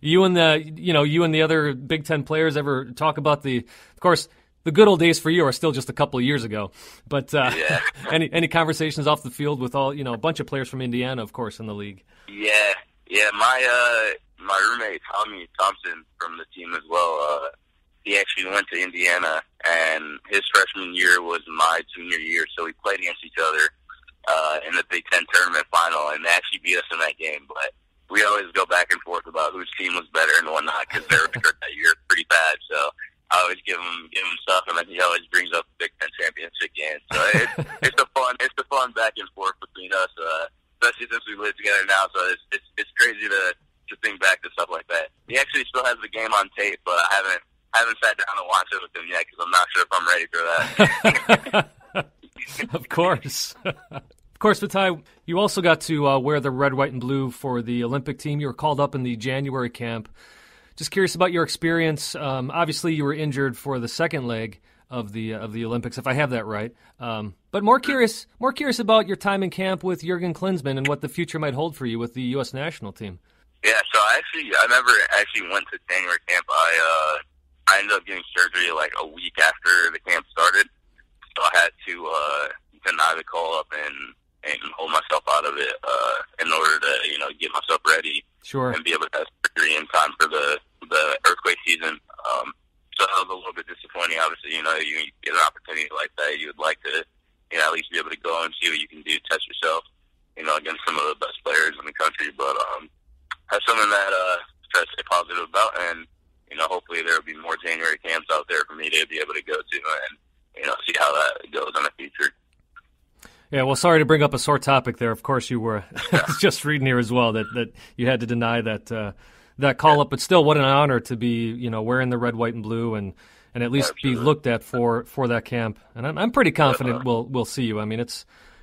You and the other Big Ten players ever talk about of course, the good old days for you are still just a couple of years ago. But any conversations off the field with all, a bunch of players from Indiana, of course, in the league? Yeah. My roommate Tommy Thompson from the team as well. He actually went to Indiana, and his freshman year was my junior year, so we played against each other in the Big Ten tournament final, and they actually beat us in that game. But we always go back and forth about whose team was better and whatnot, because their record that year is pretty bad. So I always give him stuff, and then he always brings up the Big Ten championship game. So it's a fun back and forth between us, especially since we live together now. So it's crazy to think back to stuff like that. He actually still has the game on tape, but I haven't sat down and watched it with him yet because I'm not sure if I'm ready for that. Of course. Of course, Fatai, you also got to wear the red, white, and blue for the Olympic team. You were called up in the January camp. Just curious about your experience. Obviously, you were injured for the second leg of the Olympics, if I have that right. But more curious about your time in camp with Jurgen Klinsmann and what the future might hold for you with the U.S. national team. Yeah, so I never actually went to January camp. I ended up getting surgery like a week after the camp started, so I had to deny the call up and hold myself out of it in order to get myself ready. Sure. And be able to have surgery in time for the earthquake season. So that was a little bit disappointing. Obviously, you get an opportunity like that, you would like to at least be able to go and see what you can do, test yourself, against some of the best players in the country. But that's something that try to stay positive about, and hopefully there will be more January camps out there for me to be able to go to and see how that goes in the future. Yeah, well, sorry to bring up a sore topic there. Of course, you were just reading here as well that you had to deny that call up, but still, what an honor to be wearing the red, white, and blue and at least be looked at for that camp. And I'm pretty confident we'll see you. I mean,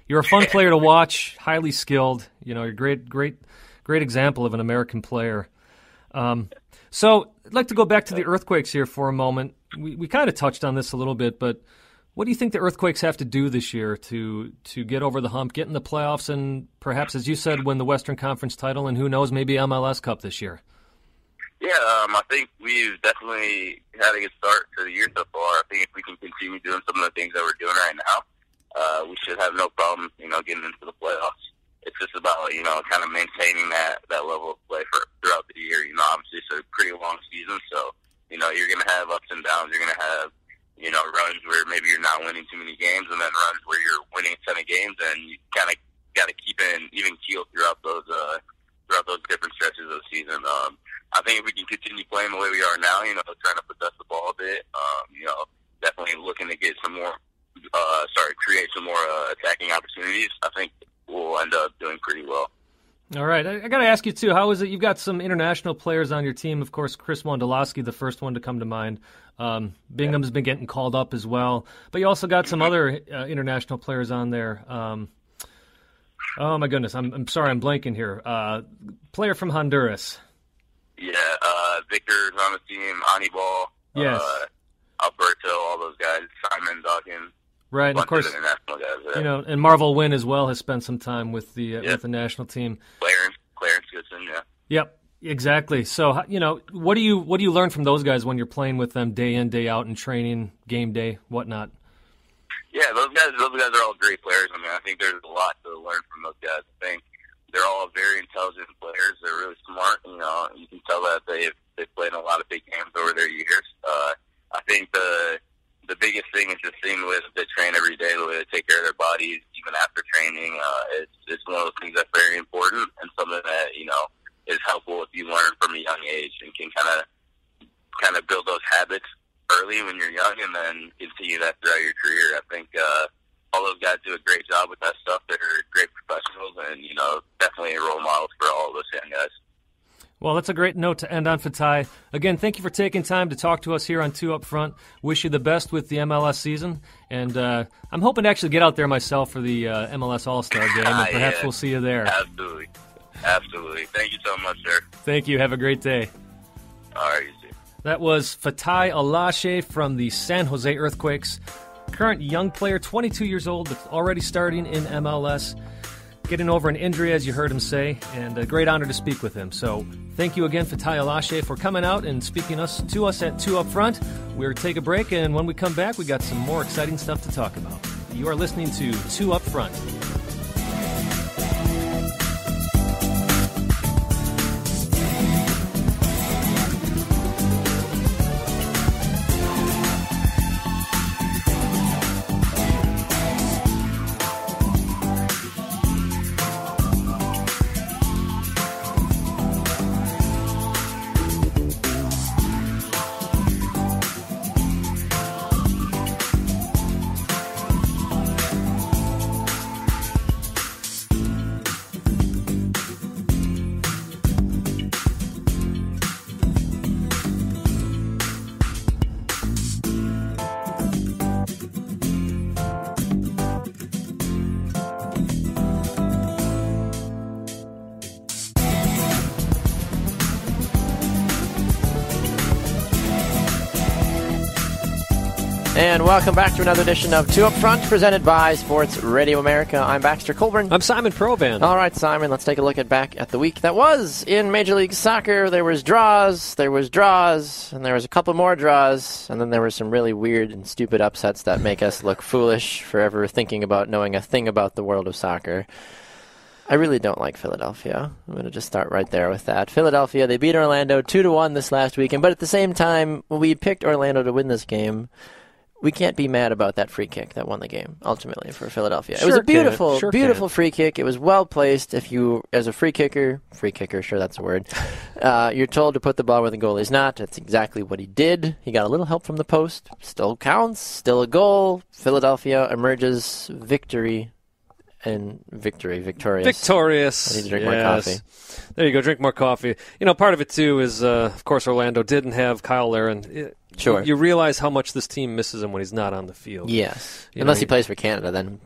you're a fun player to watch, highly skilled. You're a great example of an American player. So I'd like to go back to the Earthquakes here for a moment. We kind of touched on this a little bit, but what do you think the Earthquakes have to do this year to get over the hump, get in the playoffs, and perhaps, as you said, win the Western Conference title, and who knows, maybe MLS Cup this year? Yeah, I think we've definitely had a good start to the year so far. I think if we can continue doing some of the things that we're doing right now, we should have no problem, getting into the playoffs. It's just about, kind of maintaining that level of play throughout the year. Obviously it's a pretty long season, so, you're going to have ups and downs. You're going to have runs where maybe you're not winning too many games, and then runs where you're winning a ton of games, and you kind of got to keep an even keel throughout those different stretches of the season. I think if we can continue playing the way we are now, trying to possess the ball a bit, definitely looking to get create some more attacking opportunities, I think we'll end up doing pretty well. All right. I got to ask you, too, how is it? You've got some international players on your team. Of course, Chris Wondolowski, the first one to come to mind. Bingham's been getting called up as well. But you also got some other international players on there. Oh, my goodness. I'm sorry, I'm blanking here. Player from Honduras. Yeah, Victor's on the team, Anibal, yes. Alberto, all those guys, Simon, Dawkins. Right, and of course, international guys, and Marvel Wynn as well has spent some time with the national team. Clarence Goodson, yeah. Yep, exactly. So, what do you learn from those guys when you're playing with them day in, day out in training, game day, whatnot? Yeah, those guys are all great players. I mean, I think there's a lot to learn from those guys. I think they're all very intelligent players. They're really smart. You can tell that they've played in a lot of big games over their years. I think the biggest thing is just seeing the way that they train every day, the way they take care of their bodies, even after training. It's one of those things that's very important and something that is helpful if you learn from a young age and can kind of build those habits early when you're young and then continue that throughout your career. I think all those guys do a great job with that stuff. They're great professionals and, definitely role models for all of us young guys. Well, that's a great note to end on, Fatai. Again, thank you for taking time to talk to us here on 2 Up Front. Wish you the best with the MLS season. And I'm hoping to actually get out there myself for the MLS All-Star Game, and perhaps we'll see you there. Absolutely. Thank you so much, sir. Thank you. Have a great day. All right, you too. That was Fatai Alashe from the San Jose Earthquakes. Current young player, 22 years old, that's already starting in MLS. Getting over an injury, as you heard him say, and a great honor to speak with him. So thank you again, Fatai Alashe, for coming out and speaking to us at 2 Up Front. We'll take a break, and when we come back, we got some more exciting stuff to talk about. You are listening to 2 Up Front. And welcome back to another edition of Two Up Front, presented by Sports Radio America. I'm Baxter Colburn. I'm Simon Provan. All right, Simon, let's take a look back at the week that was in Major League Soccer. There was draws, and there was a couple more draws, and then there were some really weird and stupid upsets that make us look foolish for ever thinking about knowing a thing about the world of soccer. I really don't like Philadelphia. I'm going to just start right there with that. Philadelphia, they beat Orlando 2-1 this last weekend, but at the same time, when we picked Orlando to win this game, we can't be mad about that free kick that won the game, ultimately, for Philadelphia. It was a beautiful free kick. It was well placed. If you, as a free kicker, sure, that's a word, you're told to put the ball where the goalie's not. That's exactly what he did. He got a little help from the post. Still counts. Still a goal. Philadelphia emerges victorious. Victorious. I need to drink more coffee. There you go, drink more coffee. You know, part of it, too, is, of course, Orlando didn't have Kyle Larin. Sure. You realize how much this team misses him when he's not on the field. Yes. Unless he plays for Canada, then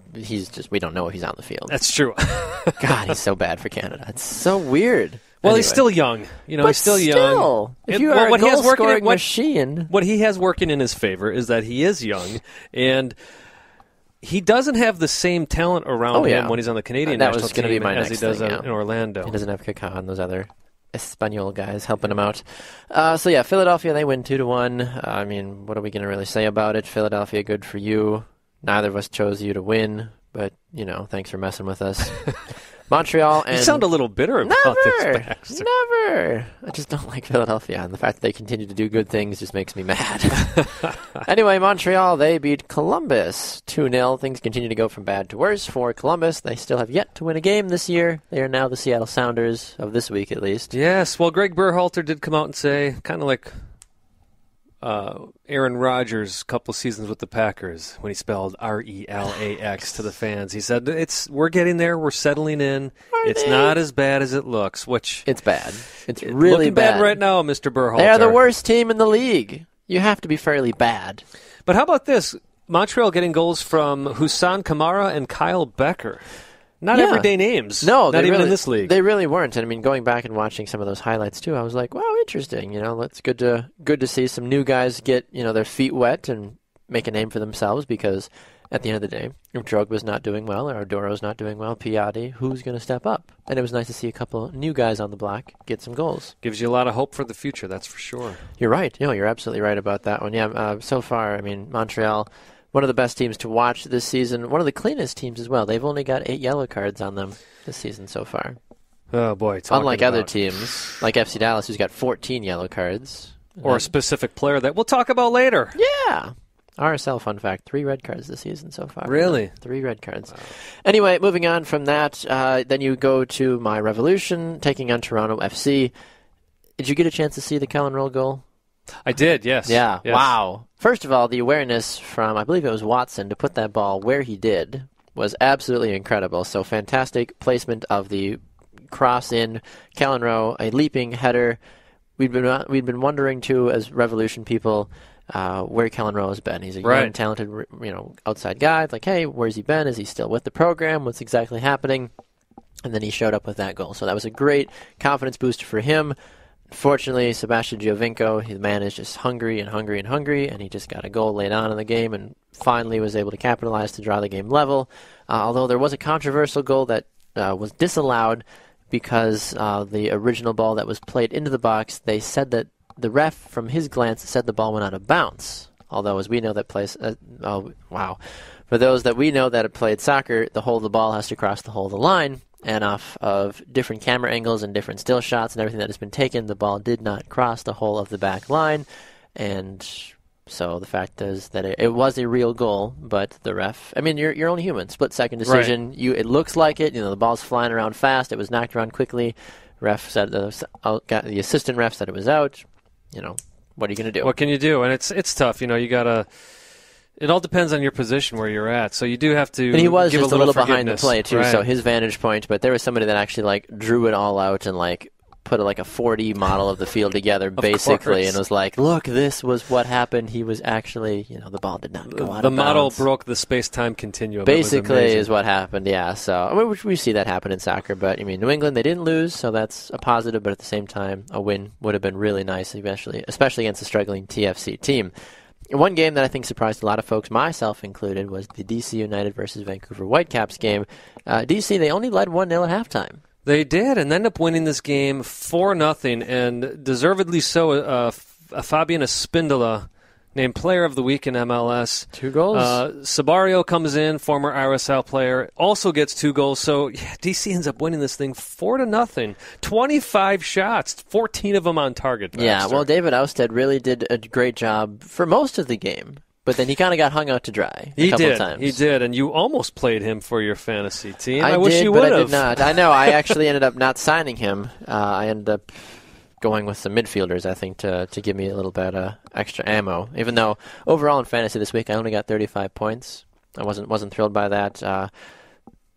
we don't know if he's on the field. That's true. God, he's so bad for Canada. It's so weird. Well, anyway. He's still young. He's still young. If you are a goal-scoring machine. What he has working in his favor is that he is young, and he doesn't have the same talent around him when he's on the Canadian national team as he does in Orlando. He doesn't have Kaká and those other Espanol guys helping him out. Philadelphia, they win 2-1. I mean, what are we going to really say about it? Philadelphia, good for you. Neither of us chose you to win, but, thanks for messing with us. Montreal and... You sound a little bitter about this, Baxter. Never! I just don't like Philadelphia, and the fact that they continue to do good things just makes me mad. Anyway, Montreal, they beat Columbus 2-0. Things continue to go from bad to worse for Columbus. They still have yet to win a game this year. They are now the Seattle Sounders of this week, at least. Yes, well, Greg Berhalter did come out and say, kind of like Aaron Rodgers a couple seasons with the Packers when he spelled RELAX to the fans. He said, we're getting there, we're settling in. It's not as bad as it looks, which... It's bad. It's really bad right now, Mr. Berhalter. They are the worst team in the league. You have to be fairly bad. But how about this? Montreal getting goals from Hussein Kamara and Kyle Becker. Not everyday names. No, not even in this league. They really weren't. And I mean, going back and watching some of those highlights too, I was like, wow, interesting. It's good to see some new guys get their feet wet and make a name for themselves. Because at the end of the day, if Drogba's not doing well or Ardoro's not doing well, Piatti, who's going to step up? And it was nice to see a couple new guys on the block get some goals. Gives you a lot of hope for the future. That's for sure. You're right. You're absolutely right about that one. Yeah. So far, I mean, Montreal, one of the best teams to watch this season. One of the cleanest teams as well. They've only got 8 yellow cards on them this season so far. Oh, boy. Unlike other teams, like FC Dallas, who's got 14 yellow cards. Or a specific player that we'll talk about later. Yeah. RSL, fun fact, 3 red cards this season so far. Really? 3 red cards. Wow. Anyway, moving on from that, then you go to my Revolution, taking on Toronto FC. Did you get a chance to see the Kellen Roll goal? I did, yes. Yeah, yes. Wow. First of all, the awareness from, I believe it was Watson, to put that ball where he did was absolutely incredible. So fantastic placement of the cross in. Kellen Rowe, a leaping header. We'd been wondering, too, as Revolution people, where Kellen Rowe has been. He's a young, talented, outside guy. It's like, hey, where's he been? Is he still with the program? What's exactly happening? And then he showed up with that goal. So that was a great confidence booster for him. Fortunately, Sebastian Giovinco, his man is just hungry, and he just got a goal late on in the game and finally was able to capitalize to draw the game level. Although there was a controversial goal that was disallowed because the original ball that was played into the box, they said that the ref, from his glance, said the ball went out of bounds. Although, as we know that plays... For those that we know that have played soccer, the hole of the ball has to cross the hole of the line. And off of different camera angles and different still shots and everything that has been taken, the ball did not cross the hole of the back line. And so the fact is that it was a real goal, but the ref... I mean, you're only human. Split-second decision. Right. It looks like it. The ball's flying around fast. It was knocked around quickly. Ref said... the assistant ref said it was out. What are you going to do? What can you do? And it's tough. You got to... It all depends on your position where you're at. So you do have to. And he was give just a little behind the play too, right. So his vantage point. But there was somebody that actually drew it all out and put a 4D model of the field together, basically, and was like, "Look, this was what happened." He was actually, the ball did not go out. The of model bounds. broke the space-time continuum. Basically, is what happened. Yeah. So we see that happen in soccer, but New England, they didn't lose, so that's a positive. But at the same time, a win would have been really nice, especially against a struggling TFC team. One game that I think surprised a lot of folks, myself included, was the DC United versus Vancouver Whitecaps game. DC, they only led 1-0 at halftime. They did, and ended up winning this game 4-0, and deservedly so. Fabian Espindola named Player of the Week in MLS. 2 goals. Sabario comes in, former RSL player, also gets 2 goals. So DC ends up winning this thing 4-0. 25 shots, 14 of them on target. Baxter. Yeah, well, David Ousted really did a great job for most of the game. But then he kind of got hung out to dry a couple of times. He did, and you almost played him for your fantasy team. I wish did, you but would have. I did not. I know. I actually ended up not signing him. I ended up going with some midfielders, I think, to give me a little bit extra ammo. Even though overall in fantasy this week I only got 35 points. I wasn't thrilled by that.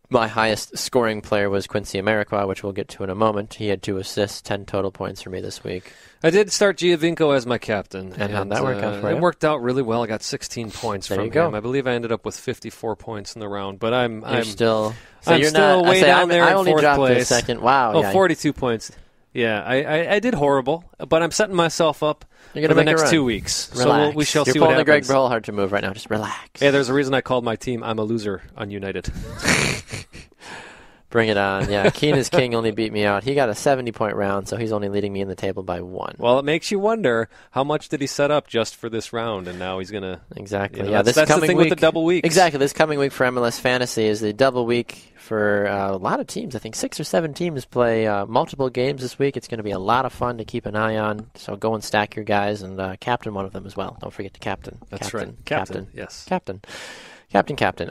My highest scoring player was Quincy Amarikwa, which we'll get to in a moment. He had 2 assists, 10 total points for me this week. I did start Giovinco as my captain. And how'd that work out for you? It worked out really well. I got 16 points from him. I believe I ended up with 54 points in the round. But I'm still way down there in fourth place. I only dropped to second. Wow. Oh, yeah. 42 points. Yeah, I did horrible, but I'm setting myself up for the next 2 weeks. Relax. So we shall see what happens. You're pulling the Greg Berhalter move right now. Just relax. Yeah, there's a reason I called my team I'm a loser on United. Bring it on. Yeah, Keen is King only beat me out. He got a 70-point round, so he's only leading me in the table by 1. Well, it makes you wonder, how much did he set up just for this round, and now he's going to... Exactly. That's the thing with the double weeks. Exactly. This coming week for MLS Fantasy is the double week for a lot of teams. I think 6 or 7 teams play multiple games this week. It's going to be a lot of fun to keep an eye on, so go and stack your guys and captain one of them as well. Don't forget to captain. That's right. Captain, yes. Captain. All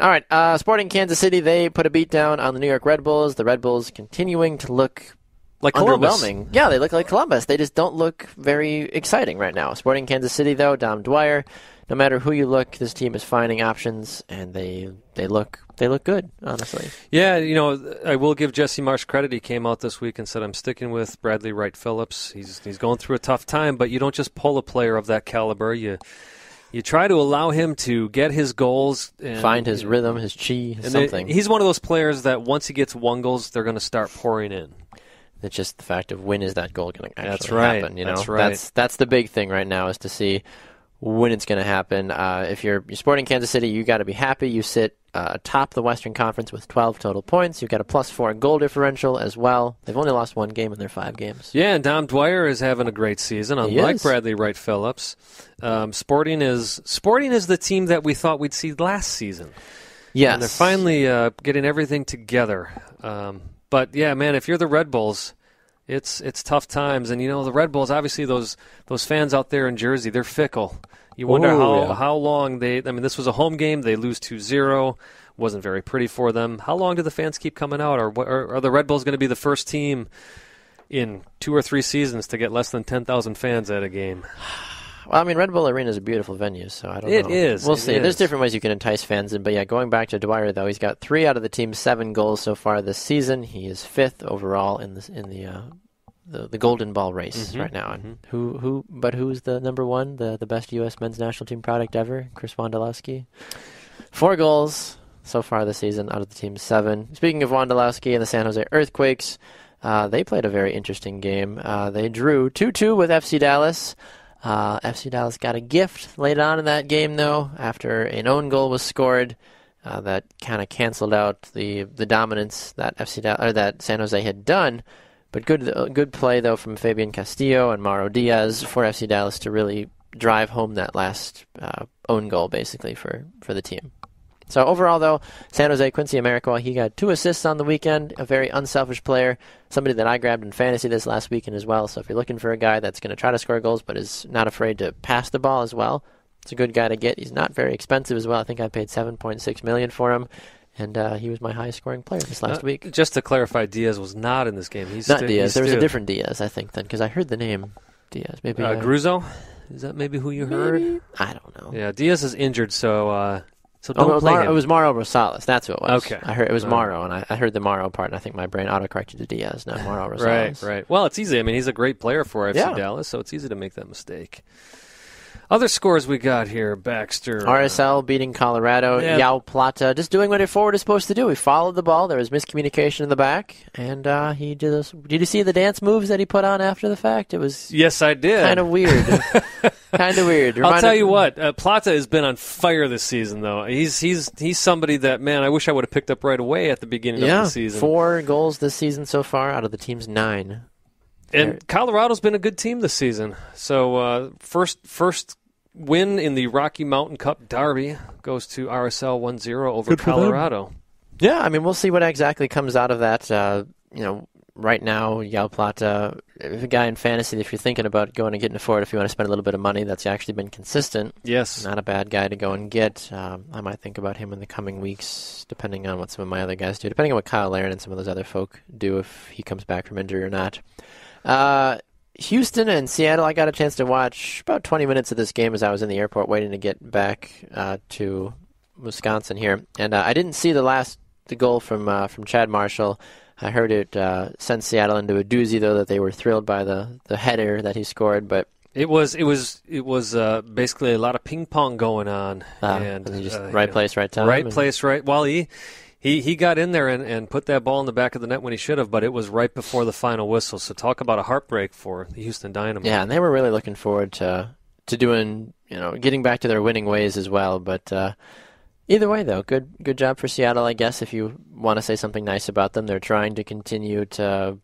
right, Sporting Kansas City, they put a beat down on the New York Red Bulls. The Red Bulls continuing to look like underwhelming. Columbus. Yeah, they look like Columbus. They just don't look very exciting right now. Sporting Kansas City, though, Dom Dwyer, no matter who you look, this team is finding options, and they look good, honestly. Yeah, I will give Jesse Marsh credit. He came out this week and said, I'm sticking with Bradley Wright Phillips. He's going through a tough time, but you don't just pull a player of that caliber. You try to allow him to get his goals. And find his rhythm, his chi, something. He's one of those players that once he gets 1 goal, they're going to start pouring in. It's just the fact of when is that goal going to actually happen. That's right. That's the big thing right now is to see when it's going to happen. If you're Sporting Kansas City, you got to be happy. You sit atop the Western Conference with 12 total points. You've got a +4 goal differential as well. They've only lost 1 game in their 5 games. Yeah, and Dom Dwyer is having a great season, unlike Bradley Wright Phillips. Sporting is the team that we thought we'd see last season. Yes. And they're finally getting everything together. But, yeah, man, if you're the Red Bulls, it's tough times. And, the Red Bulls, obviously those fans out there in Jersey, they're fickle. You wonder how long this was a home game. They lose 2-0. Wasn't very pretty for them. How long do the fans keep coming out? Or are the Red Bulls going to be the first team in 2 or 3 seasons to get less than 10,000 fans at a game? Well, Red Bull Arena is a beautiful venue, so I don't know. It is. We'll see. There's different ways you can entice fans in, but yeah, going back to Dwyer, though, he's got 3 out of the team's 7 goals so far this season. He is 5th overall in the Golden Ball race right now. And who's the number 1, the best U.S. men's national team product ever? Chris Wondolowski. 4 goals so far this season out of the team's 7. Speaking of Wondolowski and the San Jose Earthquakes, they played a very interesting game. They drew 2-2 with FC Dallas. FC Dallas got a gift late on in that game, though, after an own goal was scored. That kind of canceled out the dominance that that San Jose had done. But good play, though, from Fabian Castillo and Mauro Diaz for FC Dallas to really drive home that last own goal, basically, for the team. So overall, though, San Jose, Quincy Amarikwa, he got 2 assists on the weekend, a very unselfish player, somebody that I grabbed in fantasy this last weekend as well. So if you're looking for a guy that's going to try to score goals but is not afraid to pass the ball as well, it's a good guy to get. He's not very expensive as well. I think I paid $7.6 million for him. And he was my highest scoring player this last week. Just to clarify, Diaz was not in this game. Diaz. There was a different Diaz, I think, then, because I heard the name Diaz. Maybe Gruzo? Is that maybe who you heard? I don't know. Yeah, Diaz is injured, so don't play him. It was Mauro Rosales. That's what it was. Okay. I heard it was Mauro, and I heard the Mauro part, and I think my brain autocorrected to Diaz, not Mauro Rosales. Right. Well, it's easy. He's a great player for FC Dallas, so it's easy to make that mistake. Other scores we got here, Baxter. RSL beating Colorado. Yeah. Yao Plata just doing what a forward is supposed to do. He followed the ball. There was miscommunication in the back. And he did you see the dance moves that he put on after the fact? It was Yes, I did. Kind of weird. Kind of weird. I'll tell you what, Plata has been on fire this season, though. He's somebody that, man, I wish I would have picked up right away at the beginning of the season. 4 goals this season so far out of the team's 9. And Colorado's been a good team this season. So first win in the Rocky Mountain Cup Derby goes to RSL 1-0 over Colorado. Yeah, I mean, we'll see what exactly comes out of that. Right now, Yao Plata, a guy in fantasy, if you're thinking about going and getting for it, if you want to spend a little bit of money, that's actually been consistent. Yes. Not a bad guy to go and get. I might think about him in the coming weeks, depending on what some of my other guys do, depending on what Kyle Larin and some of those other folk do, if he comes back from injury or not. Houston and Seattle, I got a chance to watch about 20 minutes of this game as I was in the airport waiting to get back to Wisconsin here. And I didn't see the goal from Chad Marshall. I heard it sent Seattle into a doozy, though, that they were thrilled by the header that he scored. But it was basically a lot of ping pong going on, and just right place, right time. Right place, right. Well, he got in there and put that ball in the back of the net when he should have, but it was right before the final whistle. So talk about a heartbreak for the Houston Dynamo. Yeah, and they were really looking forward to doing, getting back to their winning ways as well. But either way, though, good job for Seattle, I guess, if you want to say something nice about them. They're trying to continue to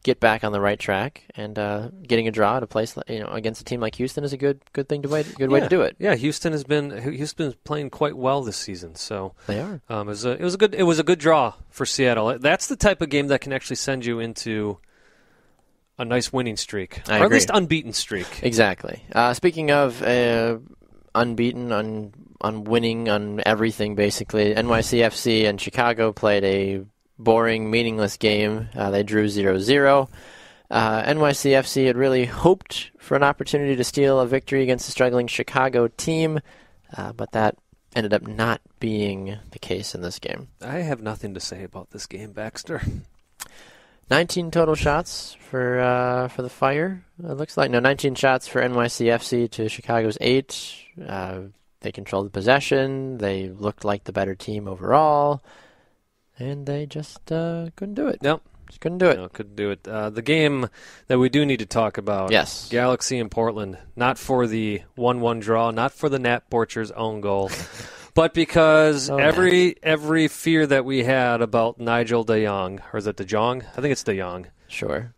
get back on the right track, and getting a draw at a place against a team like Houston is a good way to do it. Yeah, Houston's been playing quite well this season, so they are. It was a good draw for Seattle. That's the type of game that can actually send you into a nice winning streak, or at least unbeaten streak. Exactly. Speaking of unbeaten, on winning, on everything, basically, NYCFC and Chicago played a boring, meaningless game. They drew 0-0. NYCFC had really hoped for an opportunity to steal a victory against a struggling Chicago team, but that ended up not being the case in this game. I have nothing to say about this game, Baxter. 19 total shots for the Fire, it looks like. No, 19 shots for NYCFC to Chicago's 8. They controlled the possession. They looked like the better team overall. And they just couldn't do it. Nope. Just couldn't do it. No, couldn't do it. The game that we do need to talk about. Yes. Galaxy and Portland. Not for the 1-1 draw. Not for the Nat Borcher's own goal. But because every fear that we had about Nigel de Jong, or is it de Jong? I think it's de Jong. Sure.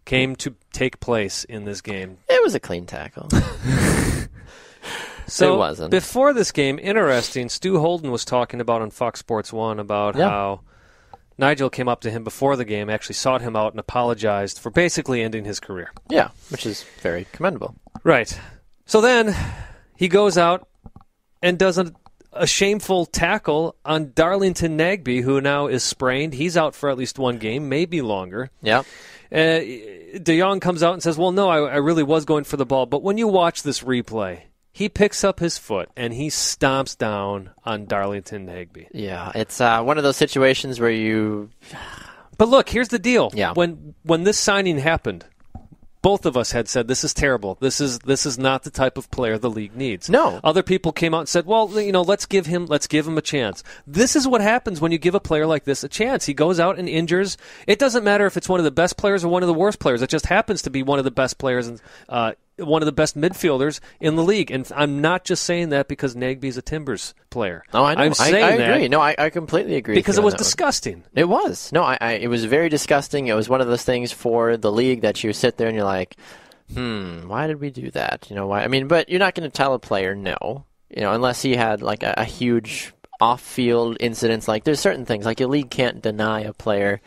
Came to take place in this game. It was a clean tackle. So it wasn't. Before this game, interesting, Stu Holden was talking about on Fox Sports 1 about how Nigel came up to him before the game, actually sought him out and apologized for basically ending his career. Yeah, which is very commendable. Right. So then he goes out and does a shameful tackle on Darlington Nagbe, who now is sprained. He's out for at least one game, maybe longer. Yeah. De Jong comes out and says, well, no, I really was going for the ball. But when you watch this replay, he picks up his foot and he stomps down on Darlington Nagbe. Yeah, it's one of those situations where you... But look, here's the deal. Yeah. When this signing happened, both of us had said, this is terrible. This is not the type of player the league needs. No. Other people came out and said, well, let's give him a chance. This is what happens when you give a player like this a chance. He goes out and injures. It doesn't matter if it's one of the best players or one of the worst players. It just happens to be one of the best players and one of the best midfielders in the league. And I'm not just saying that because Nagbe's a Timbers player. Oh, I know. I'm saying I agree. No, I completely agree. Because it was disgusting. It was. No, it was very disgusting. It was one of those things for the league that you sit there and you're like, why did we do that? Why? I mean, but you're not going to tell a player no, unless he had like a huge off-field incidents. Like there's certain things like your league can't deny a player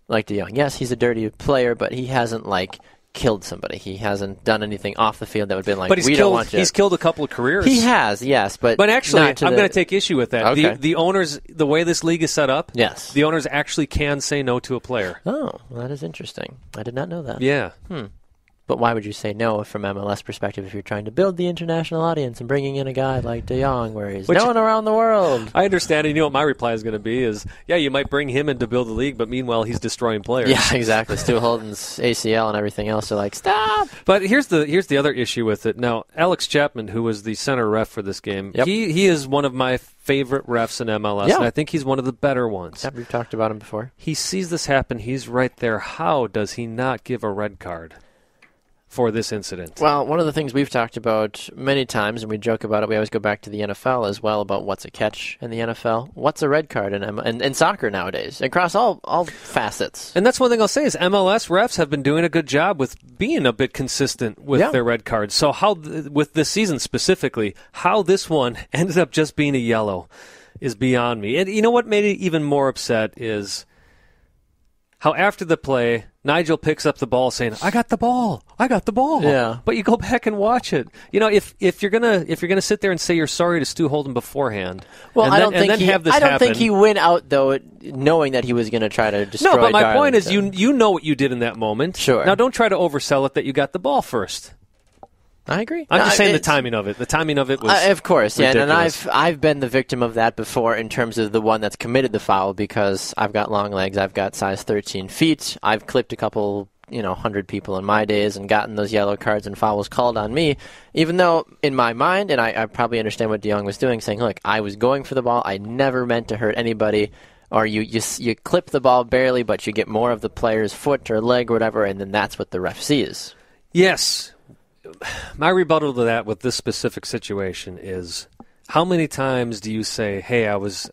like De Jong. Yes, he's a dirty player, but he hasn't killed somebody. He hasn't done anything off the field that would have been like, don't want you. He's killed a couple of careers. He has, yes. But actually, I'm going to take issue with that. Okay. The owners, the way this league is set up, yes, the owners actually can say no to a player. Oh, well, that is interesting. I did not know that. Yeah. But why would you say no from MLS perspective if you're trying to build the international audience and bringing in a guy like De Jong where he's known around the world? I understand. And what my reply is going to be is, yeah, you might bring him in to build the league, but meanwhile he's destroying players. Yeah, exactly. Stu Holden's ACL and everything else are like, stop! But here's the other issue with it. Now, Alex Chapman, who was the center ref for this game, he is one of my favorite refs in MLS, and I think he's one of the better ones. Yep, we've talked about him before. He sees this happen. He's right there. How does he not give a red card? for this incident. Well, one of the things we've talked about many times, and we joke about it, we always go back to the NFL as well about what's a catch in the NFL, what's a red card in soccer nowadays, across all facets. And that's one thing I'll say is MLS refs have been doing a good job with being a bit consistent with their red cards. So with this season specifically, how this one ended up just being a yellow is beyond me. And you know what made it even more upset is how after the play, Nigel picks up the ball saying, I got the ball. Yeah. But you go back and watch it. You know, if you're gonna sit there and say you're sorry to Stu Holden beforehand, well, I don't happen, think he went out though knowing that he was going to try to destroy. No, but my Darlington. point is, you know what you did in that moment. Sure. Now don't try to oversell it that you got the ball first. I agree. I'm just saying the timing of it. The timing of it was of course, ridiculous. and I've been the victim of that before in terms of the one that's committed the foul because I've got long legs, I've got size 13 feet, I've clipped a couple 100 people in my days and gotten those yellow cards and fouls called on me, even though in my mind, and I probably understand what DeJong was doing, saying, look, I was going for the ball, I never meant to hurt anybody, or you clip the ball barely, but you get more of the player's foot or leg or whatever, and then that's what the ref sees. Yes. My rebuttal to that with this specific situation is, how many times do you say, "Hey, I was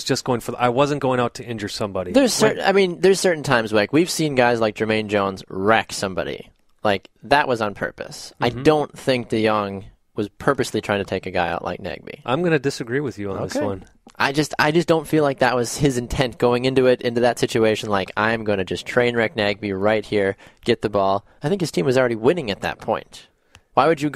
just going for I wasn't going out to injure somebody"? There's certain times like we've seen guys like Jermaine Jones wreck somebody. Like that was on purpose. Mm-hmm. I don't think DeJong was purposely trying to take a guy out like Nagbe. I'm going to disagree with you on this one. I just don't feel like that was his intent going into that situation. Like, I'm going to just train wreck Nagbe right here, get the ball. I think his team was already winning at that point. Why would you?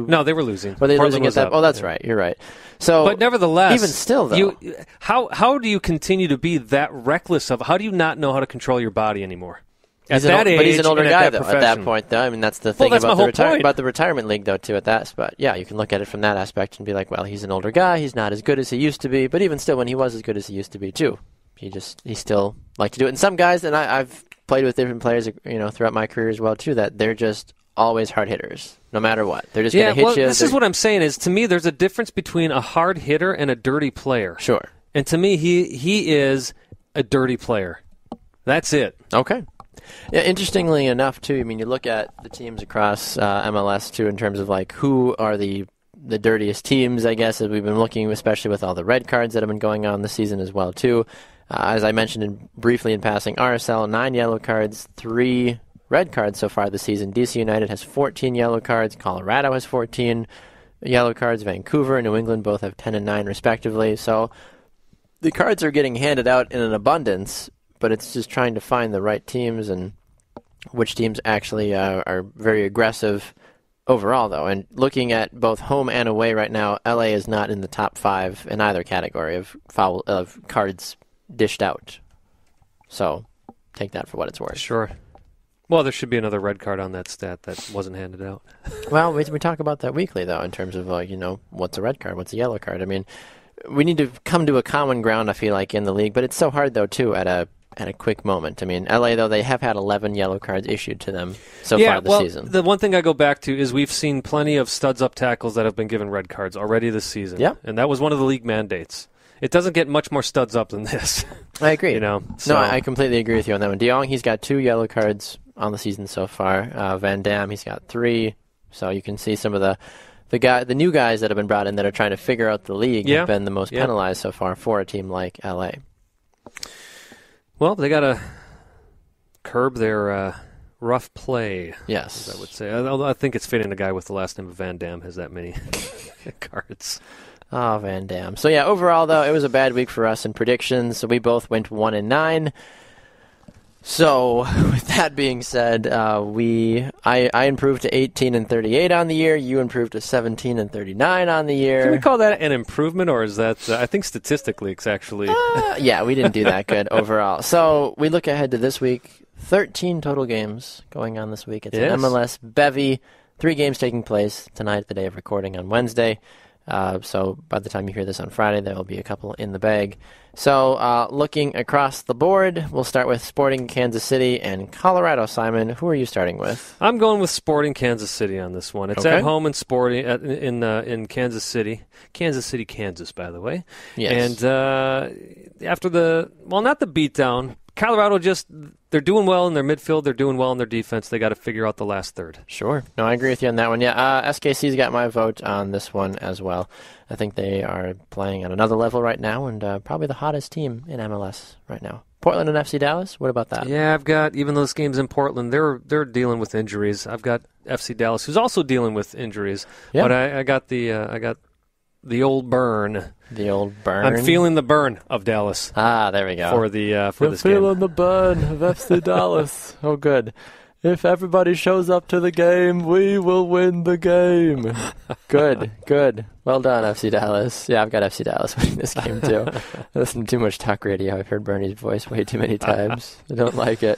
No, they were losing. Were they Portland losing at that? up. Oh, that's right. You're right. So, but nevertheless, even still, though, how do you continue to be that reckless of? How do you not know how to control your body anymore? But he's an older guy, though. At that point, though, I mean, that's the thing about the retirement league, though, too. At that spot, yeah, you can look at it from that aspect and be like, well, he's an older guy. He's not as good as he used to be. But even still, when he was as good as he used to be, too, he still liked to do it. And some guys, and I've played with different players, throughout my career as well, too, that they're just always hard hitters, no matter what. They're just going to hit you. This is what I'm saying is, to me, there's a difference between a hard hitter and a dirty player. Sure. And to me, he is a dirty player. That's it. Okay. Yeah, interestingly enough, too, I mean, you look at the teams across MLS, too, in terms of, like, who are the dirtiest teams, I guess, as we've been looking, especially with all the red cards that have been going on this season as well, too. As I mentioned briefly in passing, RSL, 9 yellow cards, 3 red cards so far this season. DC United has 14 yellow cards. Colorado has 14 yellow cards. Vancouver and New England both have 10 and 9, respectively. So the cards are getting handed out in an abundance, but it's just trying to find the right teams and which teams actually are very aggressive overall, though. And looking at both home and away right now, LA is not in the top 5 in either category of cards dished out. So take that for what it's worth. Sure. Well, there should be another red card on that stat that wasn't handed out. Well, we talk about that weekly, though, in terms of, what's a red card, what's a yellow card. I mean, we need to come to a common ground, I feel like, in the league, but it's so hard, though, too, at a quick moment. I mean, LA, though, they have had 11 yellow cards issued to them so far this season. The one thing I go back to is we've seen plenty of studs-up tackles that have been given red cards already this season. Yeah. And that was one of the league mandates. It doesn't get much more studs up than this. I agree. So. No, I completely agree with you on that one. DeJong, he's got 2 yellow cards on the season so far. Van Dam, he's got 3. So you can see some of the new guys that have been brought in that are trying to figure out the league have been the most penalized so far for a team like LA. Well, they got to curb their rough play. Yes. As I would say. Although I think it's fitting a guy with the last name of Van Dam has that many cards. Oh, Van Dam. So, yeah, overall, though, it was a bad week for us in predictions. So we both went 1-9. So, with that being said, I improved to 18-38 on the year. You improved to 17-39 on the year. Can we call that an improvement, or is that? I think statistically, it's actually. Yeah, we didn't do that good overall. So we look ahead to this week. 13 total games going on this week. It's an MLS bevy. 3 games taking place tonight, the day of recording on Wednesday. So by the time you hear this on Friday, there will be a couple in the bag. So looking across the board, we'll start with Sporting Kansas City and Colorado. Simon, who are you starting with? I'm going with Sporting Kansas City on this one. It's at home in Sporting in Kansas City, Kansas, by the way. Yes. And after not the beatdown. Colorado they're doing well in their midfield. They're doing well in their defense. They got to figure out the last third. Sure. No, I agree with you on that one. Yeah, SKC's got my vote on this one as well. I think they are playing at another level right now and probably the hottest team in MLS right now. Portland and FC Dallas, what about that? Yeah, I've got, even though this game's in Portland, they're dealing with injuries. I've got FC Dallas, who's also dealing with injuries. Yeah. But I got the old burn. The old burn. I'm feeling the burn of Dallas. There we go. For this game. Feeling the burn of FC Dallas. Oh, good. If everybody shows up to the game, we will win the game. Good. Well done, FC Dallas. Yeah, I've got FC Dallas winning this game, too. I listen to too much talk radio. I've heard Bernie's voice way too many times. I don't like it.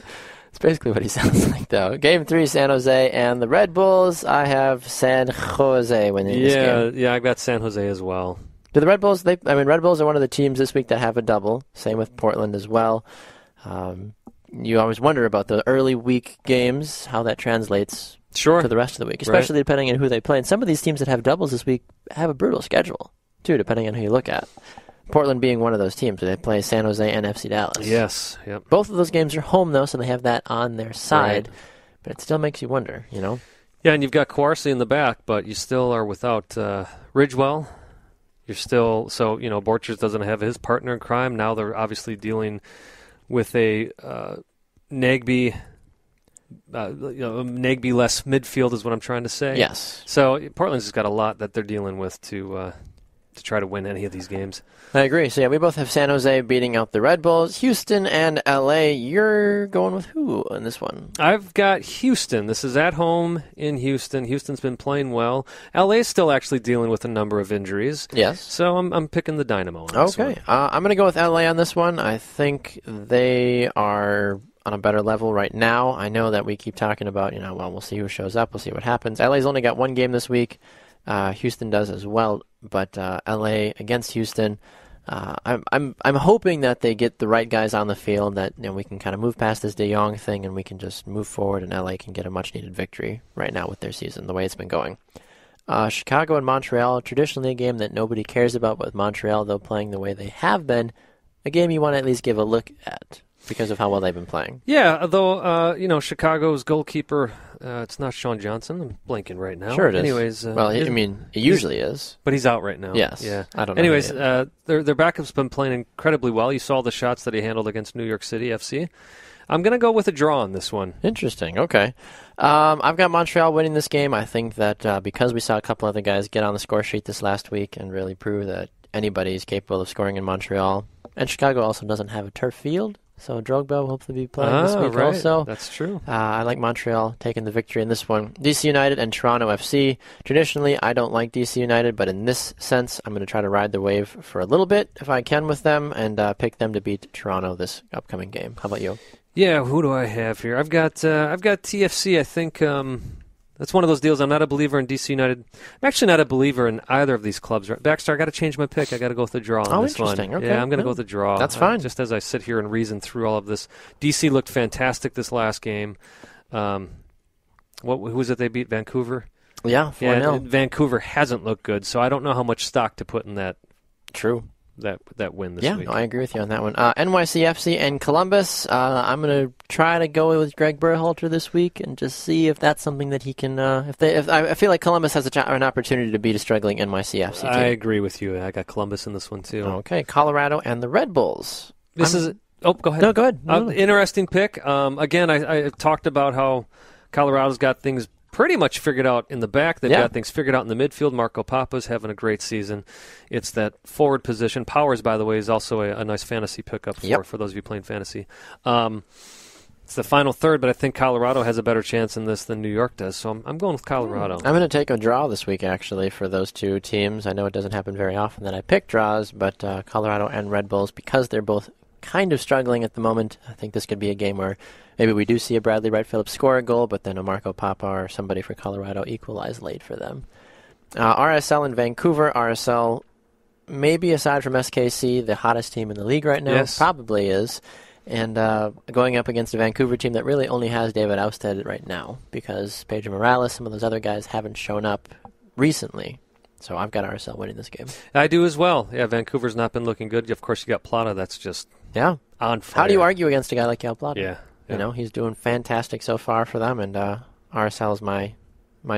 It's basically what he sounds like, though. Game 3, San Jose and the Red Bulls. I have San Jose winning this game. Yeah, I've got San Jose as well. Do the Red Bulls, Red Bulls are one of the teams this week that have a double. Same with Portland as well. You always wonder about the early week games, how that translates to the rest of the week, especially depending on who they play. And some of these teams that have doubles this week have a brutal schedule, too, depending on who you look at. Portland being one of those teams where they play San Jose and FC Dallas. Yes. Yep. Both of those games are home, though, so they have that on their side. Right. But it still makes you wonder, you know? Yeah, and you've got Kouarsi in the back, but you still are without Ridgewell. You're still, Borchers doesn't have his partner in crime. Now they're obviously dealing with a Nagbe, Nagbe-less midfield is what I'm trying to say. Yes. So Portland's just got a lot that they're dealing with to try to win any of these games. I agree. So, yeah, we both have San Jose beating out the Red Bulls. Houston and L.A., you're going with who in this one? I've got Houston. This is at home in Houston. Houston's been playing well. L.A. is still actually dealing with a number of injuries. Yes. So I'm picking the Dynamo on this one. I'm going to go with L.A. on this one. I think they are on a better level right now. I know that we keep talking about, we'll see who shows up. We'll see what happens. L.A.'s only got one game this week. Houston does as well, but LA against Houston, I'm hoping that they get the right guys on the field, that we can kind of move past this De Jong thing and we can just move forward, and LA can get a much needed victory right now with their season the way it's been going. Chicago and Montreal, traditionally a game that nobody cares about, but with Montreal though playing the way they have been, a game you want to at least give a look at because of how well they've been playing. Yeah, though Chicago's goalkeeper. It's not Sean Johnson. I'm blanking right now. Sure it is. Anyways, it usually is. But he's out right now. Yes. Yeah. I don't know. Anyways, their backup's been playing incredibly well. You saw the shots that he handled against New York City FC. I'm going to go with a draw on this one. Interesting. Okay. I've got Montreal winning this game. I think that because we saw a couple other guys get on the score sheet this last week and really prove that anybody is capable of scoring in Montreal, and Chicago also doesn't have a turf field, so Drogba will hopefully be playing this week also. That's true. I like Montreal taking the victory in this one. DC United and Toronto FC. Traditionally, I don't like DC United, but in this sense, I'm going to try to ride the wave for a little bit if I can with them and pick them to beat Toronto this upcoming game. How about you? Yeah, who do I have here? I've got TFC. I think that's one of those deals. I'm not a believer in DC United. I'm actually not a believer in either of these clubs. Baxter, I got to change my pick. I got to go with the draw on this one. Interesting. Okay. Yeah, I'm going to go with the draw. That's fine. Just as I sit here and reason through all of this, DC looked fantastic this last game. Who was it they beat? Vancouver? Yeah, 4-0. Yeah, Vancouver hasn't looked good, so I don't know how much stock to put in that. True. That win this week. Yeah, I agree with you on that one. NYCFC and Columbus. I'm going to try to go with Greg Berhalter this week and just see if that's something that he can. I feel like Columbus has an opportunity to beat a struggling NYCFC team. I agree with you. I got Columbus in this one too. Okay, Colorado and the Red Bulls. Go ahead. No, go ahead. Interesting pick. Again, I talked about how Colorado's got things pretty much figured out in the back. They've got things figured out in the midfield. Marco Papa's having a great season. It's that forward position. Powers, by the way, is also a nice fantasy pickup for those of you playing fantasy. It's the final third, but I think Colorado has a better chance in this than New York does, so I'm going with Colorado. I'm going to take a draw this week, actually, for those two teams. I know it doesn't happen very often that I pick draws, but Colorado and Red Bulls, because they're both kind of struggling at the moment, I think this could be a game where maybe we do see a Bradley Wright Phillips score a goal, but then a Marco Papa or somebody for Colorado equalize late for them. RSL in Vancouver. RSL, maybe aside from SKC, the hottest team in the league right now. Yes. Probably is. And going up against a Vancouver team that really only has David Ousted right now because Pedro Morales, some of those other guys haven't shown up recently. So I've got RSL winning this game. I do as well. Yeah, Vancouver's not been looking good. Of course, you got Plata. That's just... Yeah. On fire. How do you argue against a guy like Cal Plotkin? Yeah. You know, he's doing fantastic so far for them, and RSL is my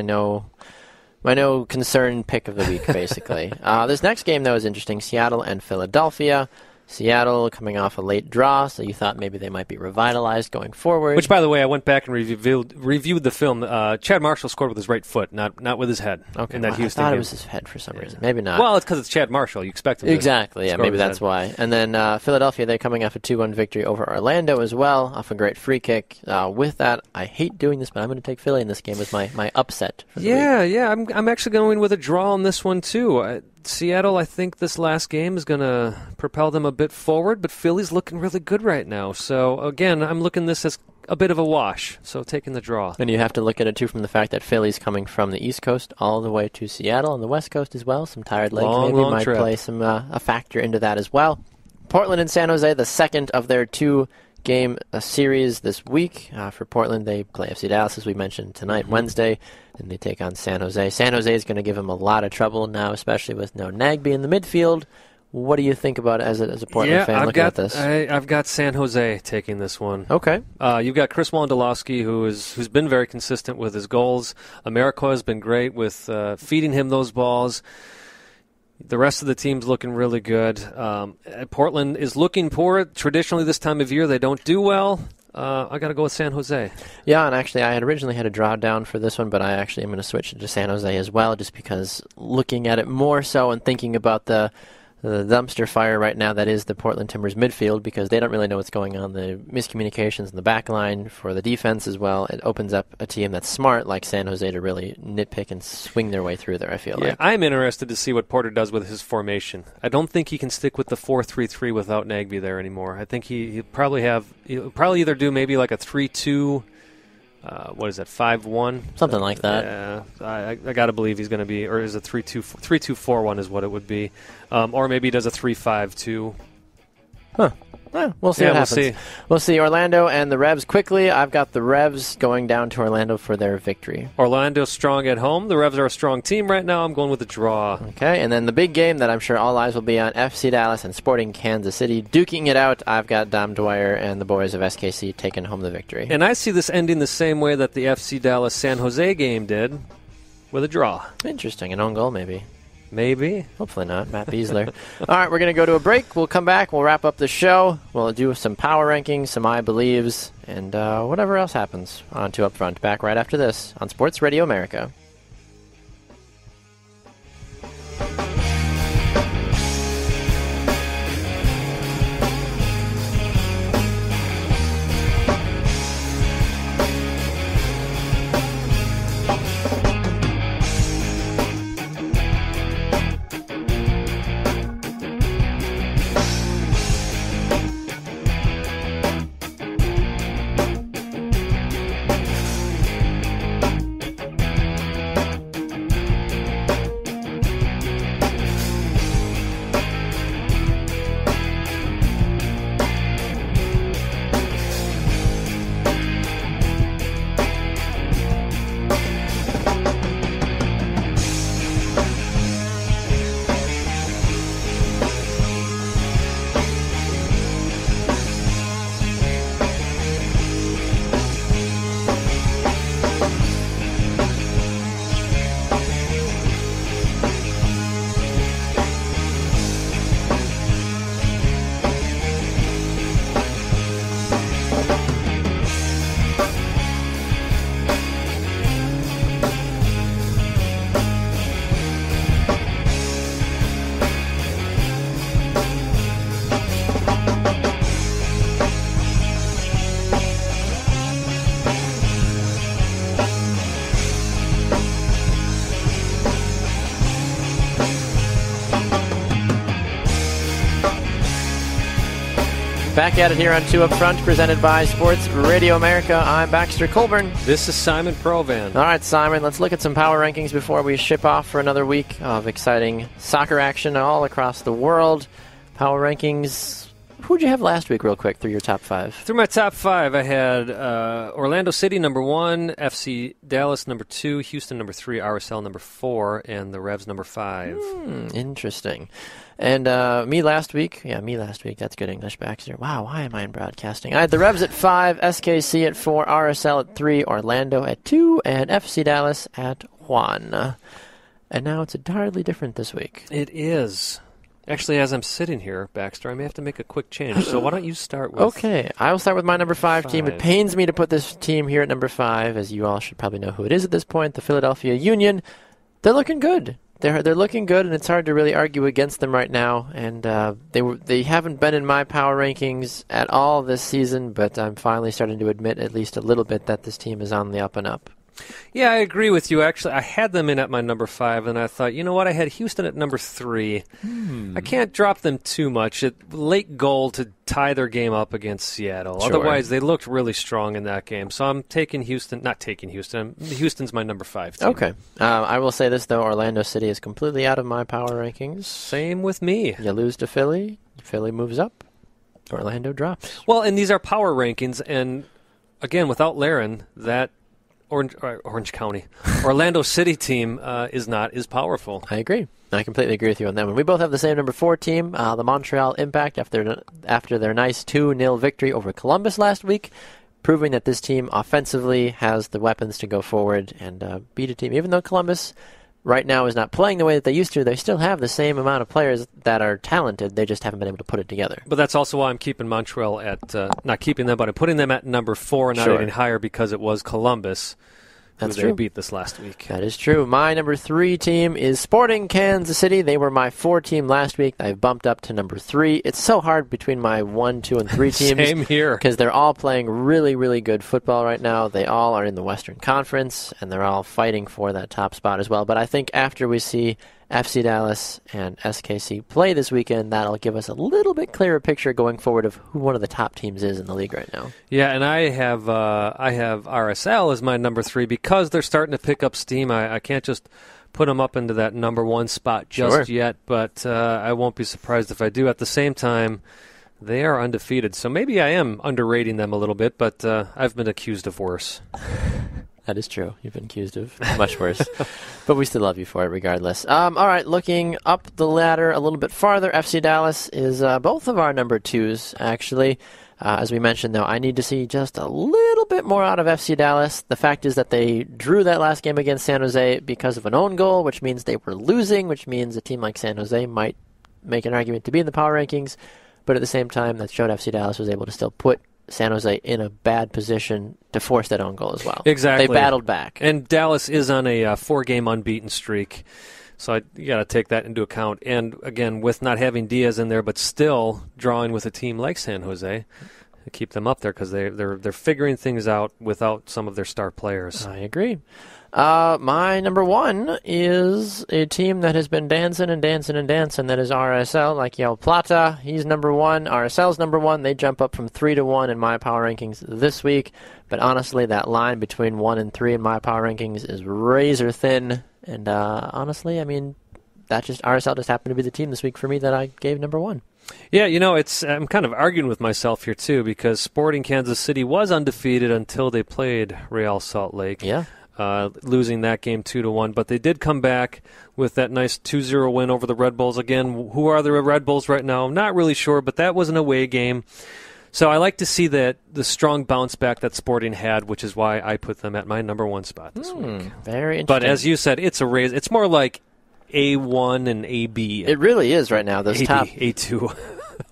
no concern pick of the week, basically. This next game, though, is interesting. Seattle and Philadelphia. Seattle coming off a late draw, so you thought maybe they might be revitalized going forward. Which, by the way, I went back and reviewed the film. Chad Marshall scored with his right foot, not with his head. Okay, in that Houston I thought game. it was his head for some reason. Maybe not. Well, it's because it's Chad Marshall. You expect him exactly, to yeah, maybe that's why. And then Philadelphia, they're coming off a 2-1 victory over Orlando as well, off a great free kick. With that, I hate doing this, but I'm going to take Philly in this game as my upset for the week. Yeah, I'm actually going with a draw on this one, too. Seattle, I think this last game is going to propel them a bit forward, but Philly's looking really good right now. So, again, I'm looking this as a bit of a wash, so taking the draw. And you have to look at it, too, from the fact that Philly's coming from the East Coast all the way to Seattle on the West Coast as well. Some tired legs long might trip. play some a factor into that as well. Portland and San Jose, the second of their 2-game series this week. For Portland, they play FC Dallas, as we mentioned tonight, Wednesday. Then they take on San Jose. San Jose is going to give them a lot of trouble now, especially with no Nagbe in the midfield. What do you think about it as a Portland fan looking at this? I've got San Jose taking this one. Okay. You've got Chris Wondolowski, who's been very consistent with his goals. Americo has been great with feeding him those balls. The rest of the team's looking really good. Portland is looking poor. Traditionally, this time of year, they don't do well. I got to go with San Jose. Yeah, and actually, I had originally had a draw down for this one, but I actually am going to switch it to San Jose as well, just because looking at it more so and thinking about the dumpster fire right now that is the Portland Timbers midfield, because they don't really know what's going on. The miscommunications in the back line for the defense as well. It opens up a team that's smart like San Jose to really nitpick and swing their way through there, I feel like. I'm interested to see what Porter does with his formation. I don't think he can stick with the 4-3-3 without Nagbe there anymore. I think he'll probably either do maybe like a 3-2, what is that, 5-1? Something like that. Yeah, I got to believe he's going to be, or is it 3-2-4-1 is what it would be. Or maybe he does a 3-5-2. Huh. Yeah, we'll see what happens. We'll see. Orlando and the Revs quickly. I've got the Revs going down to Orlando for their victory. Orlando's strong at home. The Revs are a strong team right now. I'm going with the draw. Okay, and then the big game that I'm sure all eyes will be on, FC Dallas and Sporting Kansas City duking it out. I've got Dom Dwyer and the boys of SKC taking home the victory. And I see this ending the same way that the FC Dallas San Jose game did, with a draw. Interesting. An own goal, maybe. Maybe. Hopefully not. Matt Beasler. All right, we're going to go to a break. We'll come back. We'll wrap up the show. We'll do some power rankings, some I Believes, and whatever else happens on Two Up Front. Back right after this on Sports Radio America. Back at it here on Two Up Front, presented by Sports Radio America. I'm Baxter Colburn. This is Simon Provan. All right, Simon, let's look at some power rankings before we ship off for another week of exciting soccer action all across the world. Power rankings. Who'd you have last week, real quick, through your top five? Through my top five, I had Orlando City number 1, FC Dallas number 2, Houston number 3, RSL number 4, and the Revs number 5. Interesting. And me last week. That's good English, Baxter. Wow, why am I in broadcasting? I had the Revs at 5, SKC at 4, RSL at 3, Orlando at 2, and FC Dallas at 1. And now it's entirely different this week. It is. Actually, as I'm sitting here, Baxter, I may have to make a quick change. So why don't you start with... Okay, I will start with my number 5 team. It pains me to put this team here at number 5, as you all should probably know who it is at this point, the Philadelphia Union. They're looking good. They're looking good, and it's hard to really argue against them right now. And they haven't been in my power rankings at all this season, but I'm finally starting to admit at least a little bit that this team is on the up and up. Yeah, I agree with you. Actually, I had them in at my number 5, and I thought, you know what? I had Houston at number 3. I can't drop them too much. Late goal to tie their game up against Seattle. Sure. Otherwise, they looked really strong in that game. So I'm taking Houston. Not taking Houston. Houston's my number 5 team. Okay. I will say this, though. Orlando City is completely out of my power rankings. Same with me. You lose to Philly. Philly moves up. Orlando drops. Well, and these are power rankings, and again, without Laren, that Orange County, Orlando City team is not as powerful. I agree. I completely agree with you on that one. We both have the same number 4 team, the Montreal Impact, after their nice 2-0 victory over Columbus last week, proving that this team offensively has the weapons to go forward and beat a team. Even though Columbus right now is not playing the way that they used to, they still have the same amount of players that are talented. They just haven't been able to put it together. But that's also why I'm keeping Montreal at, not keeping them, but I'm putting them at number 4 and not any higher because it was Columbus who they beat this last week. That is true. My number 3 team is Sporting Kansas City. They were my 4 team last week. I've bumped up to number 3. It's so hard between my 1, 2, and 3 teams. Same here. Because they're all playing really, really good football right now. They all are in the Western Conference, and they're all fighting for that top spot as well. But I think after we see FC Dallas and SKC play this weekend, that'll give us a little bit clearer picture going forward of who one of the top teams is in the league right now. Yeah, and I have RSL as my number 3 because they're starting to pick up steam. I can't just put them up into that number 1 spot just yet, but I won't be surprised if I do. At the same time, they are undefeated, so maybe I am underrating them a little bit, but I've been accused of worse. That is true. You've been accused of much worse. But we still love you for it regardless. All right, looking up the ladder a little bit farther, FC Dallas is both of our number 2s, actually. As we mentioned, though, I need to see just a little bit more out of FC Dallas. The fact is that they drew that last game against San Jose because of an own goal, which means they were losing, which means a team like San Jose might make an argument to be in the power rankings. But at the same time, that showed FC Dallas was able to still put San Jose in a bad position to force that own goal as well. Exactly. They battled back. And Dallas is on a 4-game unbeaten streak, so you got to take that into account. And again, with not having Diaz in there, but still drawing with a team like San Jose, keep them up there because they're figuring things out without some of their star players. I agree. My number 1 is a team that has been dancing and dancing and dancing. That is RSL, like Yel Plata. He's number 1. RSL's number 1. They jump up from 3 to 1 in my power rankings this week. But honestly, that line between 1 and 3 in my power rankings is razor thin. And honestly, I mean, RSL just happened to be the team this week for me that I gave number 1. Yeah, I'm kind of arguing with myself here too because Sporting Kansas City was undefeated until they played Real Salt Lake. Yeah. Losing that game 2-1, but they did come back with that nice 2-0 win over the Red Bulls. Again, who are the Red Bulls right now? I'm not really sure, but that was an away game. So I like to see the strong bounce back that Sporting had, which is why I put them at my number 1 spot this week. Very interesting. But as you said, it's a raise. It's more like A1 and AB. It really is right now. Those AD, top A2.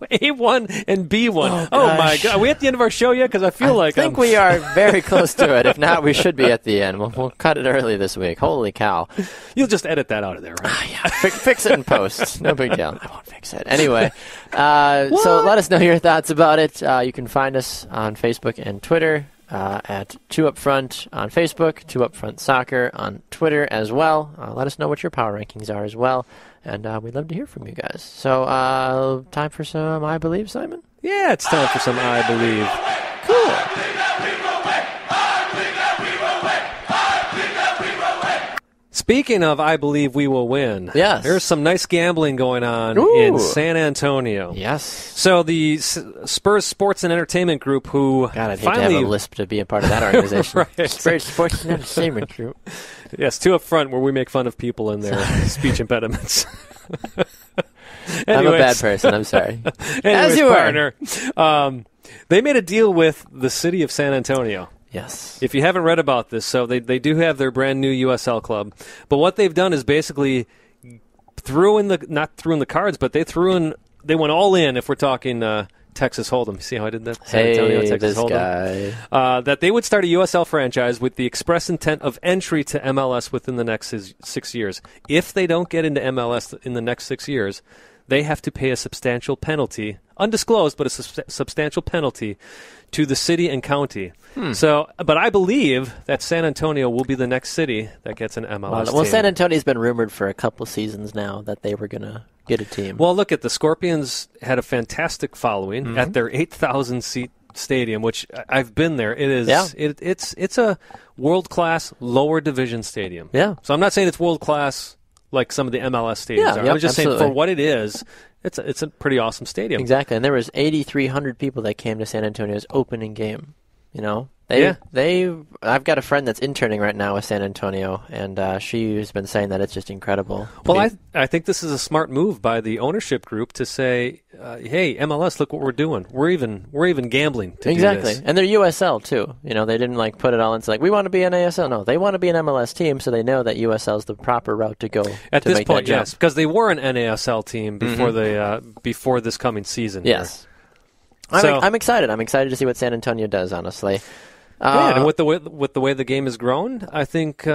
A1 and B1. Oh my God. Are we at the end of our show yet? Because I feel like I think we are very close to it. If not, we should be at the end. We'll cut it early this week. Holy cow. You'll just edit that out of there, right? Yeah. Fix it in post. No big deal. I won't fix it. Anyway, so let us know your thoughts about it. You can find us on Facebook and Twitter at 2UpFront on Facebook, 2UpFront Soccer on Twitter as well. Let us know what your power rankings are as well. And we'd love to hear from you guys. So, time for some I Believe, Simon? Yeah, it's time for some I Believe. Cool. Speaking of I Believe We Will Win, yes, there's some nice gambling going on in San Antonio. Yes. So the Spurs Sports and Entertainment Group, who God, I'd hate to have a lisp to be a part of that organization. Right. Spurs Sports and Entertainment Group. Yes, 2UpFront, where we make fun of people and their speech impediments. I'm a bad person. I'm sorry. As you partner, they made a deal with the city of San Antonio. Yes. If you haven't read about this, so they do have their brand new USL club. But what they've done is basically not threw in the cards, but they went all in, if we're talking Texas Hold'em. See how I did that? San Antonio, Texas this Hold'em. guy. That they would start a USL franchise with the express intent of entry to MLS within the next 6 years. If they don't get into MLS in the next 6 years, they have to pay a substantial penalty, undisclosed, but a substantial penalty to the city and county. So, but I believe that San Antonio will be the next city that gets an MLS team. Well, San Antonio's been rumored for a couple seasons now that they were going to get a team. Well, look, the Scorpions had a fantastic following at their 8,000-seat stadium, which I've been there. It is. Yeah. It's a world-class lower division stadium. Yeah. So I'm not saying it's world-class like some of the MLS stadiums are. I'm just saying for what it is, it's a pretty awesome stadium. Exactly, and there was 8,300 people that came to San Antonio's opening game. You know, I've got a friend that's interning right now with San Antonio, and she's been saying that it's just incredible. Well, I think this is a smart move by the ownership group to say, "Hey, MLS, look what we're doing. We're even gambling to do this." And they're USL too. You know, they didn't put it all into we want to be an ASL. No, they want to be an MLS team, so they know that USL is the proper route to go. At to this make point, that yes, because they were an NASL team before before this coming season. Yes. Here. I'm excited. I'm excited to see what San Antonio does, honestly. And with the way the game has grown, I think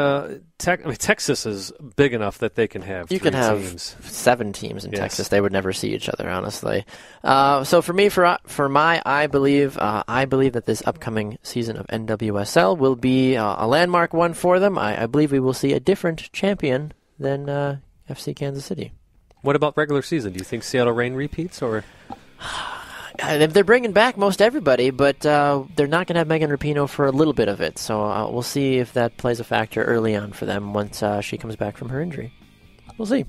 Texas is big enough that they can have You can have teams. 7 teams in Texas. They would never see each other, honestly. So for me, I believe that this upcoming season of NWSL will be a landmark one for them. I believe we will see a different champion than FC Kansas City. What about regular season? Do you think Seattle Reign repeats, or? They're bringing back most everybody, but they're not going to have Megan Rapinoe for a little bit of it. So we'll see if that plays a factor early on for them once she comes back from her injury. We'll see.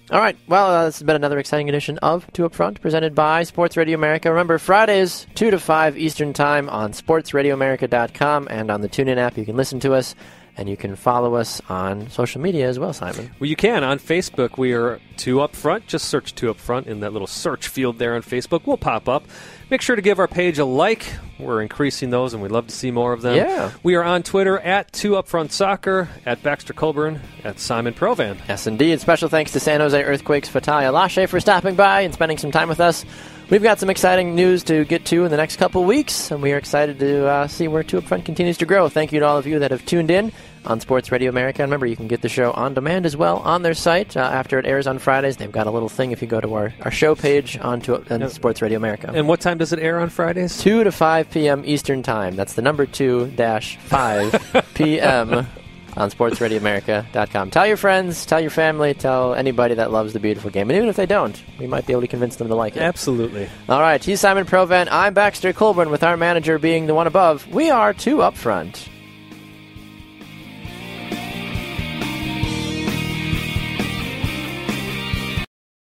All right. Well, this has been another exciting edition of Two Up Front, presented by Sports Radio America. Remember, Fridays, 2 to 5 Eastern Time on sportsradioamerica.com and on the TuneIn app. You can listen to us. And you can follow us on social media as well, Simon. Well, you can. On Facebook, we are Two Up Front. Just search Two Up Front in that little search field there on Facebook. We'll pop up. Make sure to give our page a like. We're increasing those, and we'd love to see more of them. Yeah. We are on Twitter at Two Up Front Soccer, at Baxter Colburn, at Simon Provan. Yes, indeed. Special thanks to San Jose Earthquakes' Fatai Alashe for stopping by and spending some time with us. We've got some exciting news to get to in the next couple weeks, and we are excited to see where Two Up Front continues to grow. Thank you to all of you that have tuned in on Sports Radio America. And remember, you can get the show on demand as well on their site. After it airs on Fridays, they've got a little thing if you go to our show page on Sports Radio America. And what time does it air on Fridays? 2 to 5 p.m. Eastern Time. That's the number 2-5 p.m. on sportsradioamerica.com. Tell your friends, tell your family, tell anybody that loves the beautiful game. And even if they don't, we might be able to convince them to like it. Absolutely. All right, he's Simon Provan. I'm Baxter Colburn, with our manager being the one above. We are Two Up Front.